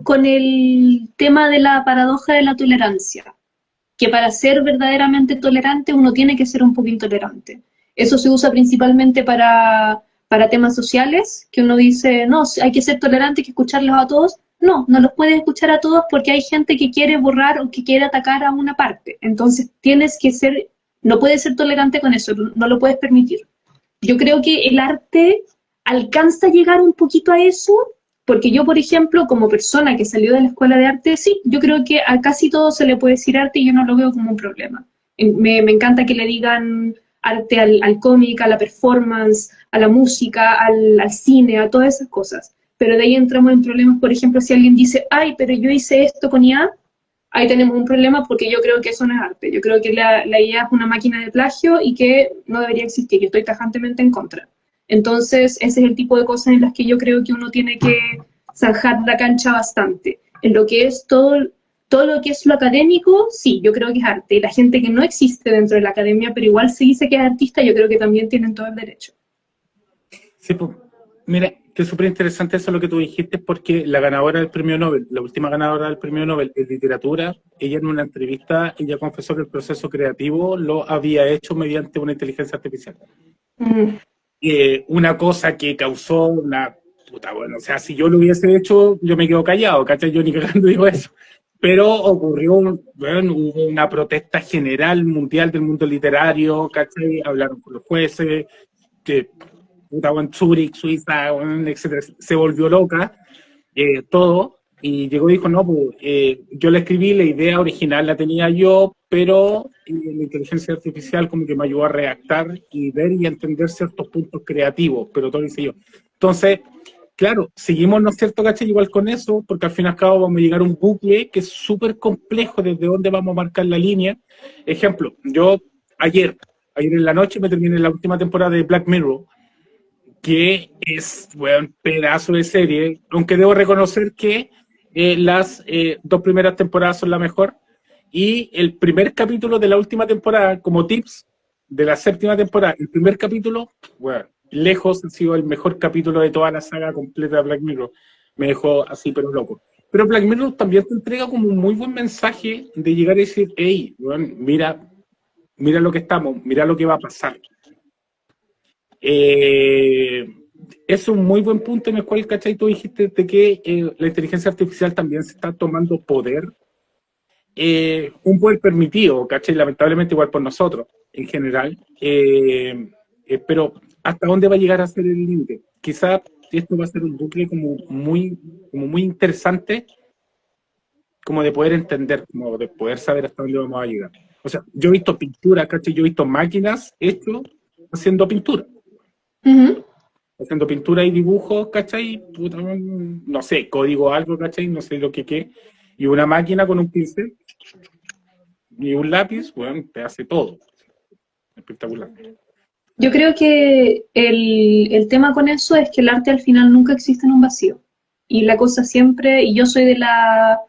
[SPEAKER 2] con el tema de la paradoja de la tolerancia, que para ser verdaderamente tolerante uno tiene que ser un poco intolerante. Eso se usa principalmente para temas sociales, que uno dice, no, hay que ser tolerante, hay que escucharlos a todos. No, no los puedes escuchar a todos porque hay gente que quiere borrar o que quiere atacar a una parte. Entonces no puedes ser tolerante con eso, no lo puedes permitir. Yo creo que el arte alcanza a llegar un poquito a eso, Porque yo, por ejemplo, como persona que salió de la escuela de arte, sí, yo creo que a casi todo se le puede decir arte y yo no lo veo como un problema. Me encanta que le digan arte al cómic, a la performance, a la música, al cine, a todas esas cosas. Pero de ahí entramos en problemas, por ejemplo, si alguien dice, ay, pero yo hice esto con IA, ahí tenemos un problema porque yo creo que eso no es arte. Yo creo que la IA es una máquina de plagio y que no debería existir. Yo estoy tajantemente en contra. Entonces, ese es el tipo de cosas en las que yo creo que uno tiene que zanjar la cancha bastante. En lo que es todo lo que es lo académico, sí, yo creo que es arte. Y la gente que no existe dentro de la academia, pero igual se dice que es artista, yo creo que también tienen todo el derecho.
[SPEAKER 1] Sí, pues, mira, que es súper interesante eso lo que tú dijiste, porque la ganadora del premio Nobel, la última ganadora del premio Nobel en literatura, ella en una entrevista, ella confesó que el proceso creativo lo había hecho mediante una inteligencia artificial.
[SPEAKER 2] Mm.
[SPEAKER 1] Una cosa que causó una puta, bueno, o sea, si yo lo hubiese hecho, yo me quedo callado, ¿cachai? Yo ni cagando digo eso. Pero ocurrió, bueno, hubo una protesta general mundial del mundo literario, ¿cachai? Hablaron con los jueces, que puta, bueno, Zurich, Suiza, bueno, etcétera, se volvió loca, todo, y llegó y dijo, no, pues, yo la escribí, la idea original la tenía yo, pero la inteligencia artificial como que me ayudó a redactar y ver y entender ciertos puntos creativos, pero todo lo hice yo. Entonces, claro, seguimos, ¿no es cierto, cachai? Igual con eso, porque al fin y al cabo vamos a llegar a un bucle que es súper complejo desde dónde vamos a marcar la línea. Ejemplo, yo ayer en la noche me terminé la última temporada de Black Mirror, que es, bueno, un pedazo de serie, aunque debo reconocer que las dos primeras temporadas son la mejor, y el primer capítulo de la última temporada, como tips de la séptima temporada, el primer capítulo, bueno, lejos ha sido el mejor capítulo de toda la saga completa de Black Mirror, me dejó así pero loco. Pero Black Mirror también te entrega como un muy buen mensaje de llegar a decir, hey, bueno, mira lo que estamos, mira lo que va a pasar. Eh, es un muy buen punto en el cual, ¿cachai? Tú dijiste de que la inteligencia artificial también se está tomando poder, un poder permitido, ¿cachai? Lamentablemente igual por nosotros, en general. Pero ¿hasta dónde va a llegar a ser el límite? Quizás esto va a ser un bucle como muy interesante, como de poder entender, como de poder saber hasta dónde vamos a llegar. O sea, yo he visto pintura, ¿cachai? Yo he visto máquinas hechas haciendo pintura.
[SPEAKER 2] Uh-huh.
[SPEAKER 1] Haciendo pintura y dibujos, ¿cachai? Puta, no sé, código algo, ¿cachai? No sé lo que qué. Y una máquina con un pincel y un lápiz, bueno, te hace todo. Espectacular.
[SPEAKER 2] Yo creo que el tema con eso es que el arte al final nunca existe en un vacío. Y la cosa siempre, y yo soy de la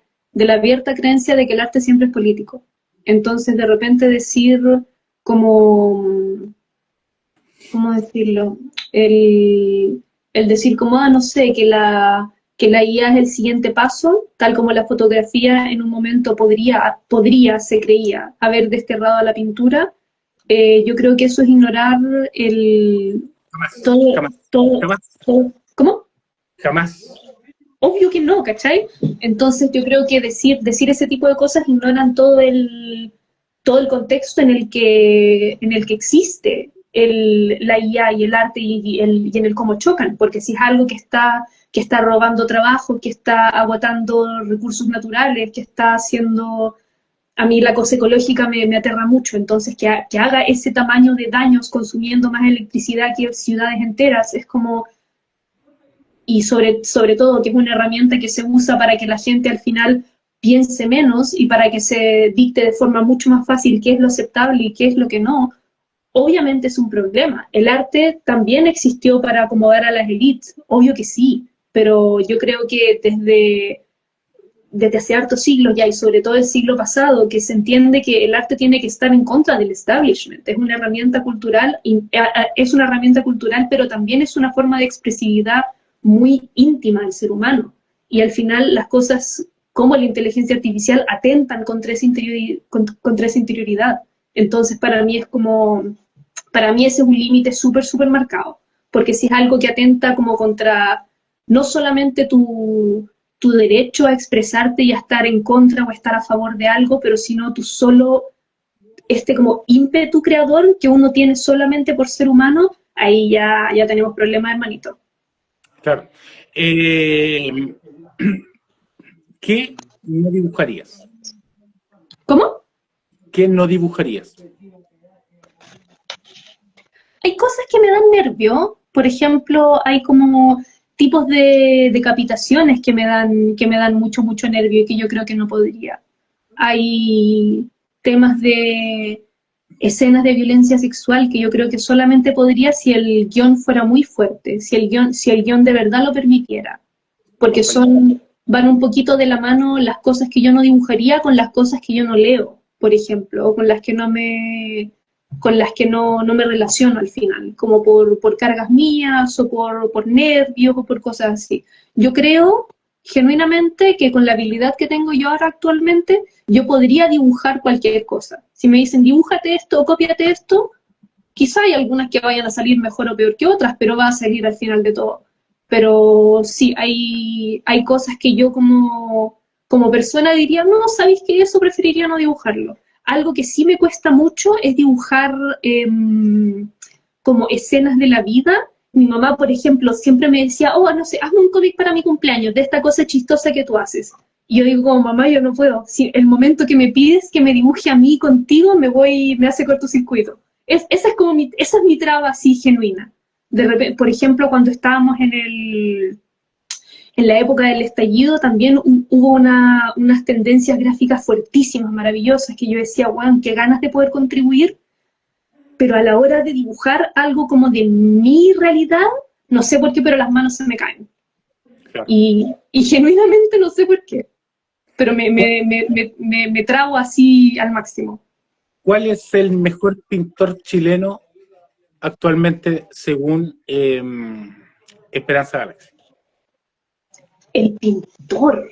[SPEAKER 2] abierta creencia de que el arte siempre es político. Entonces, de repente decir como, ¿cómo decirlo? El decir como, no sé, que la IA es el siguiente paso, tal como la fotografía en un momento se creía, haber desterrado a la pintura. Yo creo que eso es ignorar
[SPEAKER 1] Jamás,
[SPEAKER 2] todo,
[SPEAKER 1] jamás,
[SPEAKER 2] todo,
[SPEAKER 1] jamás,
[SPEAKER 2] todo. ¿Cómo?
[SPEAKER 1] jamás.
[SPEAKER 2] Obvio que no, ¿cachai? Entonces yo creo que decir ese tipo de cosas ignoran todo el contexto en el que existe la IA y el arte y en el cómo chocan, porque si es algo que está robando trabajo, que está agotando recursos naturales, que está haciendo... A mí la cosa ecológica me aterra mucho, entonces que haga ese tamaño de daños consumiendo más electricidad que ciudades enteras, es como y sobre todo que es una herramienta que se usa para que la gente al final piense menos y para que se dicte de forma mucho más fácil qué es lo aceptable y qué es lo que no, obviamente es un problema. El arte también existió para acomodar a las élites, obvio que sí, pero yo creo que desde hace hartos siglos ya y sobre todo el siglo pasado, que se entiende que el arte tiene que estar en contra del establishment. Es una herramienta cultural, pero también es una forma de expresividad muy íntima del ser humano. Y al final las cosas como la inteligencia artificial atentan contra esa interioridad. Entonces para mí ese es un límite súper, súper marcado. Porque si es algo que atenta como contra no solamente tu derecho a expresarte y a estar en contra o a estar a favor de algo, pero sino tu solo, como ímpetu creador que uno tiene solamente por ser humano, ahí ya tenemos problemas, hermanito.
[SPEAKER 1] Claro. Eh, ¿Qué no dibujarías?
[SPEAKER 2] ¿Cómo?
[SPEAKER 1] ¿Qué no dibujarías?
[SPEAKER 2] Hay cosas que me dan nervio, por ejemplo, hay como tipos de decapitaciones que me dan mucho, mucho nervio y que yo creo que no podría. Hay temas de escenas de violencia sexual que yo creo que solamente podría si el guión fuera muy fuerte, si el guión de verdad lo permitiera, porque van un poquito de la mano las cosas que yo no dibujaría con las cosas que yo no leo, por ejemplo, o con las que no me relaciono al final, como por cargas mías o por nervios o por cosas así. Yo creo genuinamente que con la habilidad que tengo yo ahora actualmente, yo podría dibujar cualquier cosa. Si me dicen dibújate esto o cópiate esto, quizá hay algunas que vayan a salir mejor o peor que otras, pero va a salir al final de todo. Pero sí, hay cosas que yo como persona diría, no, ¿sabéis qué? Eso preferiría no dibujarlo. Algo que sí me cuesta mucho es dibujar como escenas de la vida. Mi mamá, por ejemplo, siempre me decía, oh, no sé, hazme un cómic para mi cumpleaños de esta cosa chistosa que tú haces. Y yo digo, mamá, yo no puedo. Si el momento que me pides que me dibuje a mí contigo, me hace cortocircuito. Esa es mi traba así genuina. De repente, por ejemplo, cuando estábamos en la época del estallido, también hubo unas tendencias gráficas fuertísimas, maravillosas, que yo decía, wow, qué ganas de poder contribuir, pero a la hora de dibujar algo como de mi realidad, no sé por qué, pero las manos se me caen.
[SPEAKER 1] Claro.
[SPEAKER 2] Y genuinamente no sé por qué, pero me trago así al máximo.
[SPEAKER 1] ¿Cuál es el mejor pintor chileno actualmente según Esperanza Galaxy?
[SPEAKER 2] El pintor.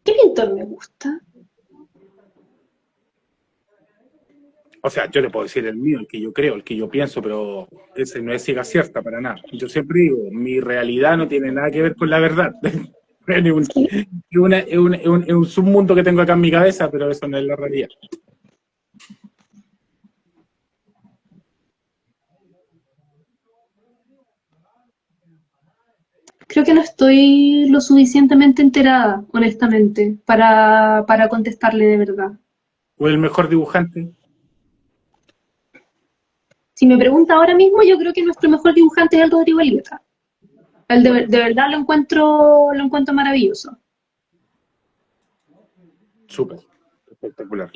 [SPEAKER 2] ¿Qué pintor me gusta?
[SPEAKER 1] O sea, yo le puedo decir el mío, el que yo creo, el que yo pienso, pero ese no es ciencia cierta para nada. Yo siempre digo, mi realidad no tiene nada que ver con la verdad. Es un submundo que tengo acá en mi cabeza, pero eso no es la realidad.
[SPEAKER 2] Creo que no estoy lo suficientemente enterada, honestamente, para contestarle de verdad.
[SPEAKER 1] ¿O el mejor dibujante?
[SPEAKER 2] Si me pregunta ahora mismo, yo creo que nuestro mejor dibujante es el Rodrigo Elieta. De verdad lo encuentro maravilloso.
[SPEAKER 1] Súper, espectacular.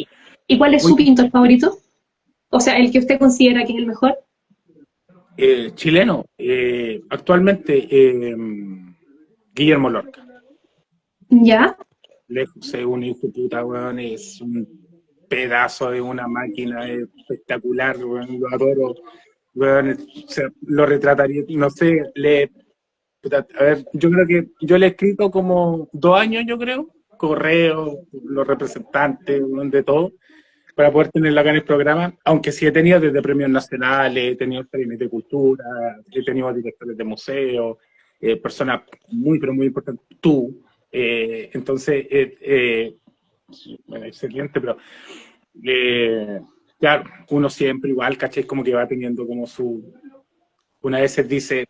[SPEAKER 2] ¿Y cuál es
[SPEAKER 1] Muy
[SPEAKER 2] su pintor favorito? O sea, el que usted considera que es el mejor.
[SPEAKER 1] chileno, actualmente Guillermo Lorca.
[SPEAKER 2] ¿Ya?
[SPEAKER 1] Lejos, es un hijo de puta, weón, es un pedazo de una máquina espectacular, weón, lo adoro, weón, o sea, lo retrataría, no sé, a ver, yo creo que yo le he escrito como 2 años, yo creo, correo, los representantes, weón, de todo, para poder tenerla acá en el programa, aunque sí he tenido desde premios nacionales, he tenido premios de cultura, he tenido directores de museos, personas muy, pero muy importantes, tú, entonces, bueno, excelente, pero claro, uno siempre igual, caché, como que va teniendo como una vez dice,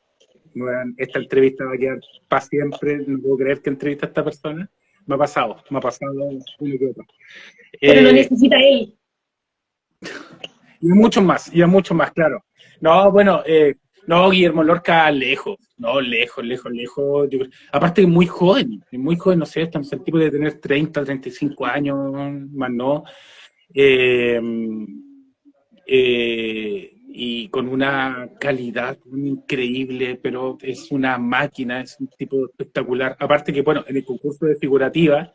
[SPEAKER 1] esta entrevista va a quedar para siempre, no puedo creer que entrevista a esta persona, me ha pasado uno que otro.
[SPEAKER 2] Pero lo
[SPEAKER 1] Eh,
[SPEAKER 2] necesita él.
[SPEAKER 1] y a muchos más, claro. No, bueno, no, Guillermo Lorca, lejos, no, lejos, lejos, lejos. Aparte es muy joven, no sé, estamos el tipo de tener 30, 35 años, más no. Eh, y con una calidad increíble, pero es una máquina, es un tipo espectacular. Aparte que, bueno, en el concurso de figurativa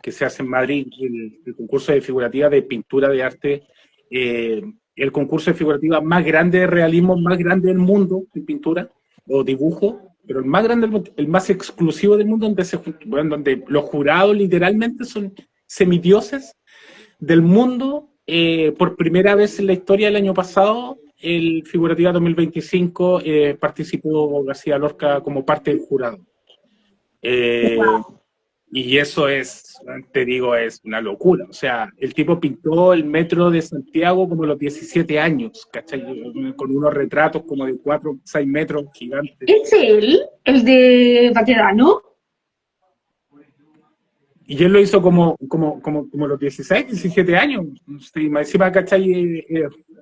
[SPEAKER 1] que se hace en Madrid, el concurso de figurativa de pintura de arte, eh, el concurso de figurativa más grande de realismo, más grande del mundo en pintura o dibujo, pero el más grande, el más exclusivo del mundo, bueno, donde los jurados literalmente son semidioses del mundo. Por primera vez en la historia del año pasado, el Figurativa 2025 participó García Lorca como parte del jurado. Eh,
[SPEAKER 2] Wow.
[SPEAKER 1] Y eso es, te digo, es una locura. O sea, el tipo pintó el metro de Santiago como a los 17 años, ¿cachai? Con unos retratos como de 4 6 metros gigantes.
[SPEAKER 2] ¿Es él, el de Baquedano?
[SPEAKER 1] Y él lo hizo como los 16 17 años. Sí, más encima, ¿cachai?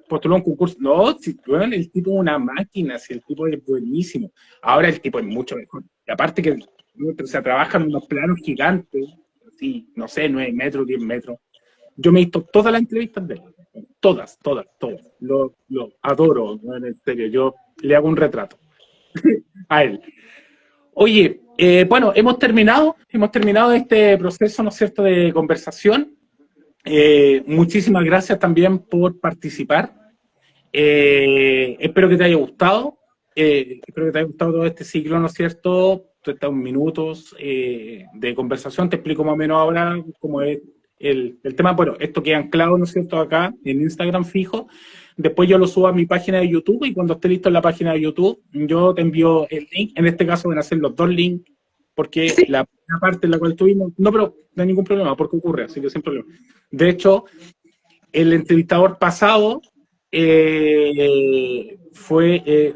[SPEAKER 1] Postuló un concurso. No, si, bueno, el tipo es una máquina, si el tipo es buenísimo. Ahora el tipo es mucho mejor. Y aparte que, o sea, trabaja en unos planos gigantes, así, no sé, 9 metros, 10 metros. Yo me he visto todas las entrevistas de él. Todas, todas, todas. Lo adoro, ¿no? En serio. Yo le hago un retrato a él. Oye, bueno, hemos terminado este proceso, ¿no es cierto?, de conversación. Muchísimas gracias también por participar. Espero que te haya gustado. Espero que te haya gustado todo este ciclo, ¿no es cierto? Estos minutos de conversación. Te explico más o menos ahora cómo es el tema. Bueno, esto queda anclado, ¿no es cierto?, acá en Instagram fijo. Después yo lo subo a mi página de YouTube y cuando esté listo en la página de YouTube, yo te envío el link. En este caso van a ser los dos links, porque
[SPEAKER 2] Sí.
[SPEAKER 1] la primera parte en la cual estuvimos, no, pero no hay ningún problema, porque ocurre, así que sin problema. De hecho, el entrevistador pasado fue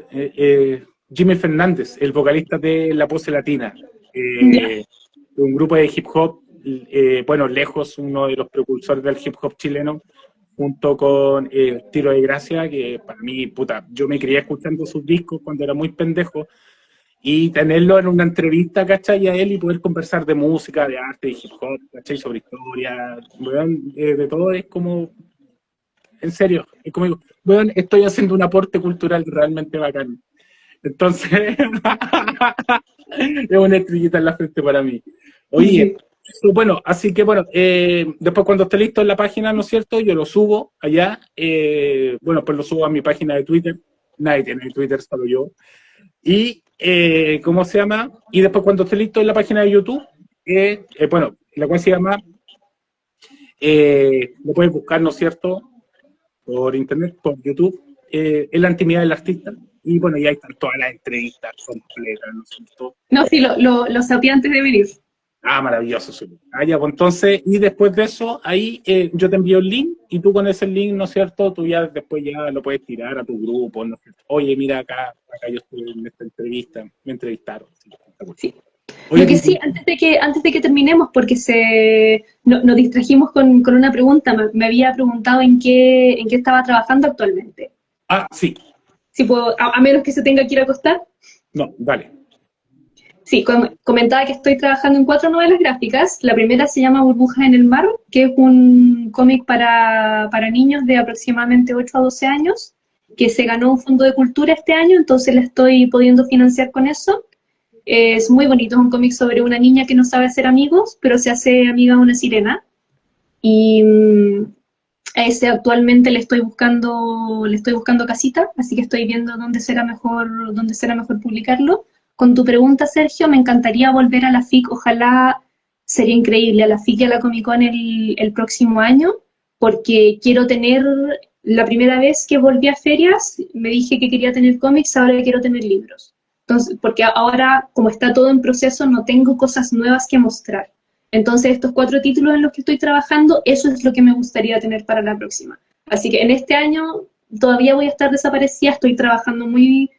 [SPEAKER 1] Jimmy Fernández, el vocalista de La Pose Latina,
[SPEAKER 2] Ya.
[SPEAKER 1] un grupo de hip hop, bueno, lejos uno de los precursores del hip hop chileno, junto con Tiro de Gracia, que para mí, puta, yo me crié escuchando sus discos cuando era muy pendejo, y tenerlo en una entrevista, ¿cachai? A él y poder conversar de música, de arte, de hip hop, ¿cachai? Sobre historia, weón, de todo es como, en serio, es como digo, weón, estoy haciendo un aporte cultural realmente bacán. Entonces, es una estrellita en la frente para mí. Oye,
[SPEAKER 2] Sí.
[SPEAKER 1] bueno, así que bueno, después cuando esté listo en la página, ¿no es cierto? Yo lo subo allá, bueno, pues lo subo a mi página de Twitter, nadie tiene Twitter, solo yo. Y, ¿cómo se llama? Y después cuando esté listo en la página de YouTube, bueno, la cual se llama, lo puedes buscar, ¿no es cierto? Por internet, por YouTube, en la intimidad del artista. Y bueno, y ahí están todas las entrevistas completas, ¿no es cierto?
[SPEAKER 2] No, sí, lo sabía antes de venir.
[SPEAKER 1] Ah, maravilloso. Sí. Ah, ya, pues entonces, y después de eso, ahí yo te envío el link y tú con ese link, ¿no es cierto? Tú ya después ya lo puedes tirar a tu grupo, ¿no es cierto? Oye, mira acá yo estuve en esta entrevista, me entrevistaron. Sí,
[SPEAKER 2] Sí. Lo
[SPEAKER 1] oye,
[SPEAKER 2] que sí, antes de que terminemos, porque nos distrajimos con una pregunta, me había preguntado en qué estaba trabajando actualmente.
[SPEAKER 1] sí,
[SPEAKER 2] Si puedo, a menos que se tenga que ir a acostar.
[SPEAKER 1] no, dale.
[SPEAKER 2] Sí, comentaba que estoy trabajando en 4 novelas gráficas. La primera se llama Burbujas en el mar, que es un cómic para niños de aproximadamente 8 a 12 años, que se ganó un fondo de cultura este año, entonces la estoy pudiendo financiar con eso. Es muy bonito, es un cómic sobre una niña que no sabe hacer amigos, pero se hace amiga de una sirena. Y a ese actualmente le estoy buscando casita, así que estoy viendo dónde será mejor publicarlo. Con tu pregunta, Sergio, me encantaría volver a la FIC, ojalá sería increíble, a la FIC y a la Comic Con el próximo año, porque quiero tener, la primera vez que volví a ferias, me dije que quería tener cómics, ahora quiero tener libros. Entonces, porque ahora, como está todo en proceso, no tengo cosas nuevas que mostrar. Entonces, estos 4 títulos en los que estoy trabajando, eso es lo que me gustaría tener para la próxima. Así que en este año todavía voy a estar desaparecida, estoy trabajando muy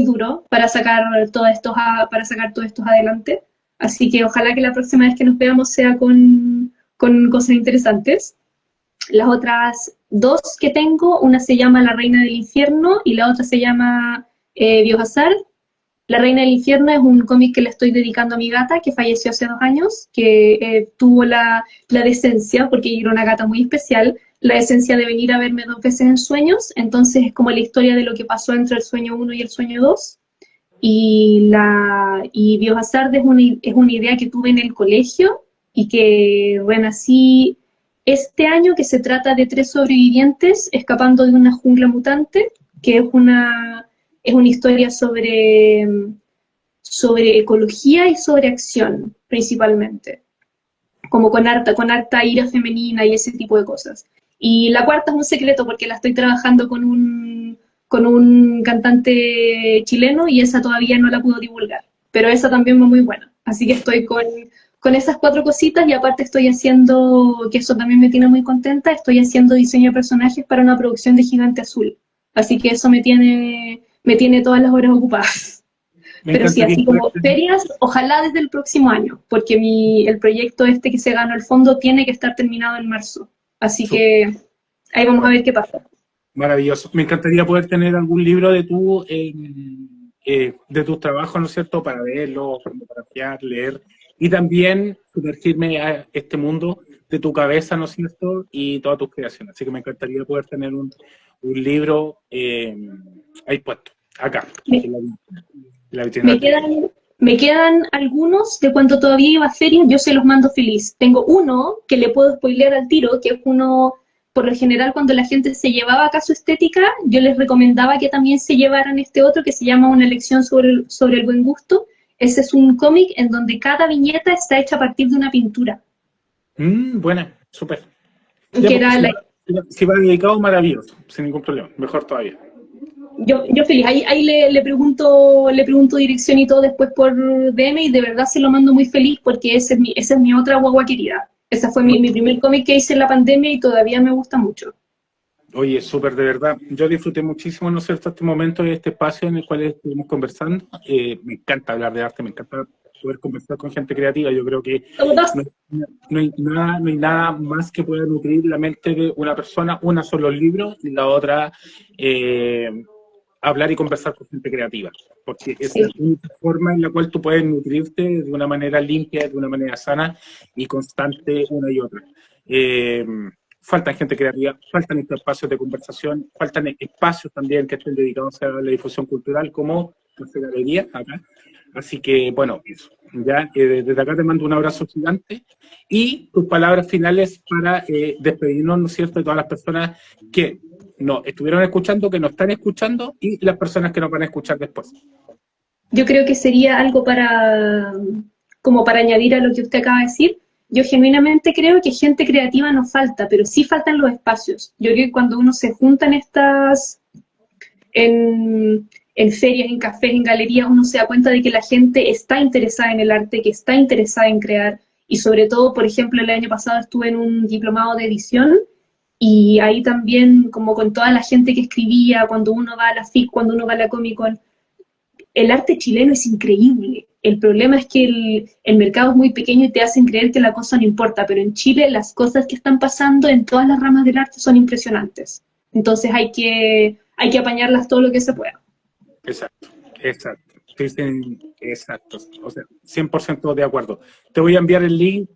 [SPEAKER 2] duro para sacar todos estos adelante. Así que ojalá que la próxima vez que nos veamos sea con cosas interesantes. Las otras 2 que tengo, una se llama La Reina del Infierno y la otra se llama Biohazard. La Reina del Infierno es un cómic que le estoy dedicando a mi gata, que falleció hace 2 años, que tuvo la decencia, porque era una gata muy especial, la decencia de venir a verme 2 veces en sueños, entonces es como la historia de lo que pasó entre el sueño 1 y el sueño 2. Y Biohazard es una idea que tuve en el colegio y que renací este año, que se trata de 3 sobrevivientes escapando de una jungla mutante, que es una historia sobre ecología y sobre acción, principalmente, como con harta ira femenina y ese tipo de cosas. Y la cuarta es un secreto porque la estoy trabajando con un cantante chileno y esa todavía no la puedo divulgar, pero esa también va muy buena. Así que estoy con esas 4 cositas, y aparte estoy haciendo, que eso también me tiene muy contenta, estoy haciendo diseño de personajes para una producción de Gigante Azul. Así que eso me tiene todas las horas ocupadas.
[SPEAKER 1] Me
[SPEAKER 2] Pero sí,
[SPEAKER 1] encantaría
[SPEAKER 2] así
[SPEAKER 1] poder
[SPEAKER 2] como
[SPEAKER 1] tener,
[SPEAKER 2] ferias, ojalá desde el próximo año, porque el proyecto este que se ganó el fondo tiene que estar terminado en marzo. Así que ahí vamos a ver qué pasa.
[SPEAKER 1] maravilloso. Me encantaría poder tener algún libro de tus trabajos, ¿no es cierto?, para verlo, fotografiar, leer, y también sumergirme a este mundo de tu cabeza, ¿no es cierto?, y todas tus creaciones. Así que me encantaría poder tener un libro ahí puesto, acá,
[SPEAKER 2] Me,
[SPEAKER 1] en la vitrina
[SPEAKER 2] me
[SPEAKER 1] del libro.
[SPEAKER 2] quedan, me quedan algunos de cuando todavía iba a ferias, yo se los mando feliz. Tengo uno que le puedo spoilear al tiro, que es uno, por lo general, cuando la gente se llevaba acá su estética, yo les recomendaba que también se llevaran este otro que se llama Una lección sobre el buen gusto. Ese es un cómic en donde cada viñeta está hecha a partir de una pintura,
[SPEAKER 1] Buena, súper. Ya,
[SPEAKER 2] que
[SPEAKER 1] pues,
[SPEAKER 2] era
[SPEAKER 1] si va dedicado, maravilloso, sin ningún problema, mejor todavía.
[SPEAKER 2] yo feliz. Ahí le pregunto dirección y todo después por DM, y de verdad se lo mando muy feliz porque esa es mi otra guagua querida. Ese fue mi primer cómic que hice en la pandemia y todavía me gusta mucho.
[SPEAKER 1] Oye, súper, de verdad. Yo disfruté muchísimo, ¿no es cierto?, este momento y este espacio en el cual estuvimos conversando. Me encanta hablar de arte, me encanta poder conversar con gente creativa. Yo creo que
[SPEAKER 2] Somos dos.
[SPEAKER 1] no, no hay nada más que pueda nutrir la mente de una persona. Una son los libros y la otra, eh, hablar y conversar con gente creativa. Porque es
[SPEAKER 2] Sí.
[SPEAKER 1] la única forma en la cual tú puedes nutrirte de una manera limpia, de una manera sana y constante una y otra. Eh, Faltan gente creativa, faltan estos espacios de conversación, faltan espacios también que estén dedicados a la difusión cultural, como la galería acá. Así que, bueno, eso. Ya, desde acá te mando un abrazo gigante y tus palabras finales para despedirnos, ¿no es cierto?, de todas las personas que nos estuvieron escuchando, que nos están escuchando y las personas que nos van a escuchar después.
[SPEAKER 2] Yo creo que sería algo como para añadir a lo que usted acaba de decir. Yo genuinamente creo que gente creativa no falta, pero sí faltan los espacios. Yo creo que cuando uno se junta en ferias, en cafés, en galerías, uno se da cuenta de que la gente está interesada en el arte, que está interesada en crear, y sobre todo, por ejemplo, el año pasado estuve en un diplomado de edición, y ahí también, como con toda la gente que escribía, cuando uno va a la FIC, cuando uno va a la Comic Con, el arte chileno es increíble. El problema es que el mercado es muy pequeño y te hacen creer que la cosa no importa, pero en Chile las cosas que están pasando en todas las ramas del arte son impresionantes. Entonces hay que apañarlas todo lo que se pueda.
[SPEAKER 1] Exacto, exacto. Dicen, exacto, o sea, 100% de acuerdo. Te voy a enviar el link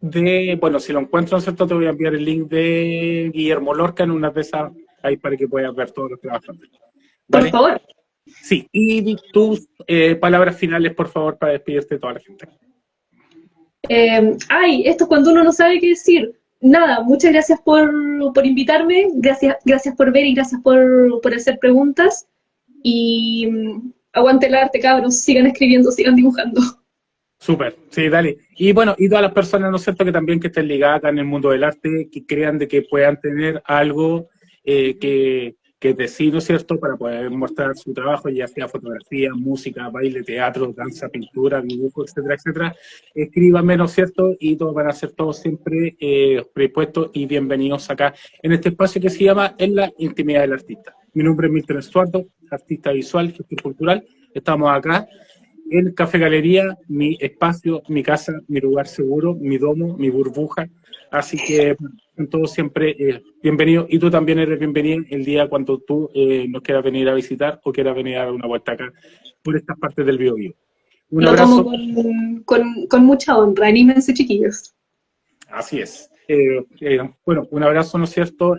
[SPEAKER 1] bueno, si lo encuentro, ¿no es cierto?, te voy a enviar el link de Guillermo Lorca en una de esas, ahí para que puedas ver todos los trabajos.
[SPEAKER 2] Por
[SPEAKER 1] ¿Vale?
[SPEAKER 2] favor.
[SPEAKER 1] Sí, y tus palabras finales, por favor, para despedirte de toda la gente.
[SPEAKER 2] Esto es cuando uno no sabe qué decir. Nada, muchas gracias por invitarme, gracias por ver y gracias por hacer preguntas. Y aguante el arte, cabros, sigan escribiendo, sigan dibujando.
[SPEAKER 1] Súper, sí, dale. Y bueno, y todas las personas, ¿no es cierto?, que también que estén ligadas acá en el mundo del arte, que crean de que puedan tener algo que decir, ¿no es cierto?, para poder mostrar su trabajo, ya sea fotografía, música, baile, teatro, danza, pintura, dibujo, etcétera, etcétera. Escríbanme, ¿no es cierto?, y todos van a ser todos siempre predispuestos y bienvenidos acá en este espacio que se llama En la Intimidad del Artista. Mi nombre es Milton Estuardo, artista visual, gestor cultural. Estamos acá en Café Galería, mi espacio, mi casa, mi lugar seguro, mi domo, mi burbuja. Así que son todos siempre bienvenidos, y tú también eres bienvenido el día cuando tú nos quieras venir a visitar o quieras venir a dar una vuelta acá por estas partes del Biobío. Un
[SPEAKER 2] Lo tomo
[SPEAKER 1] abrazo.
[SPEAKER 2] con mucha honra, anímense, chiquillos.
[SPEAKER 1] Así es. Bueno, un abrazo, ¿no es cierto?,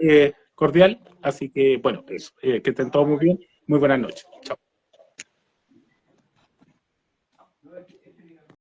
[SPEAKER 1] cordial. Así que, bueno, eso, que estén todos muy bien. Muy buenas noches. Chao.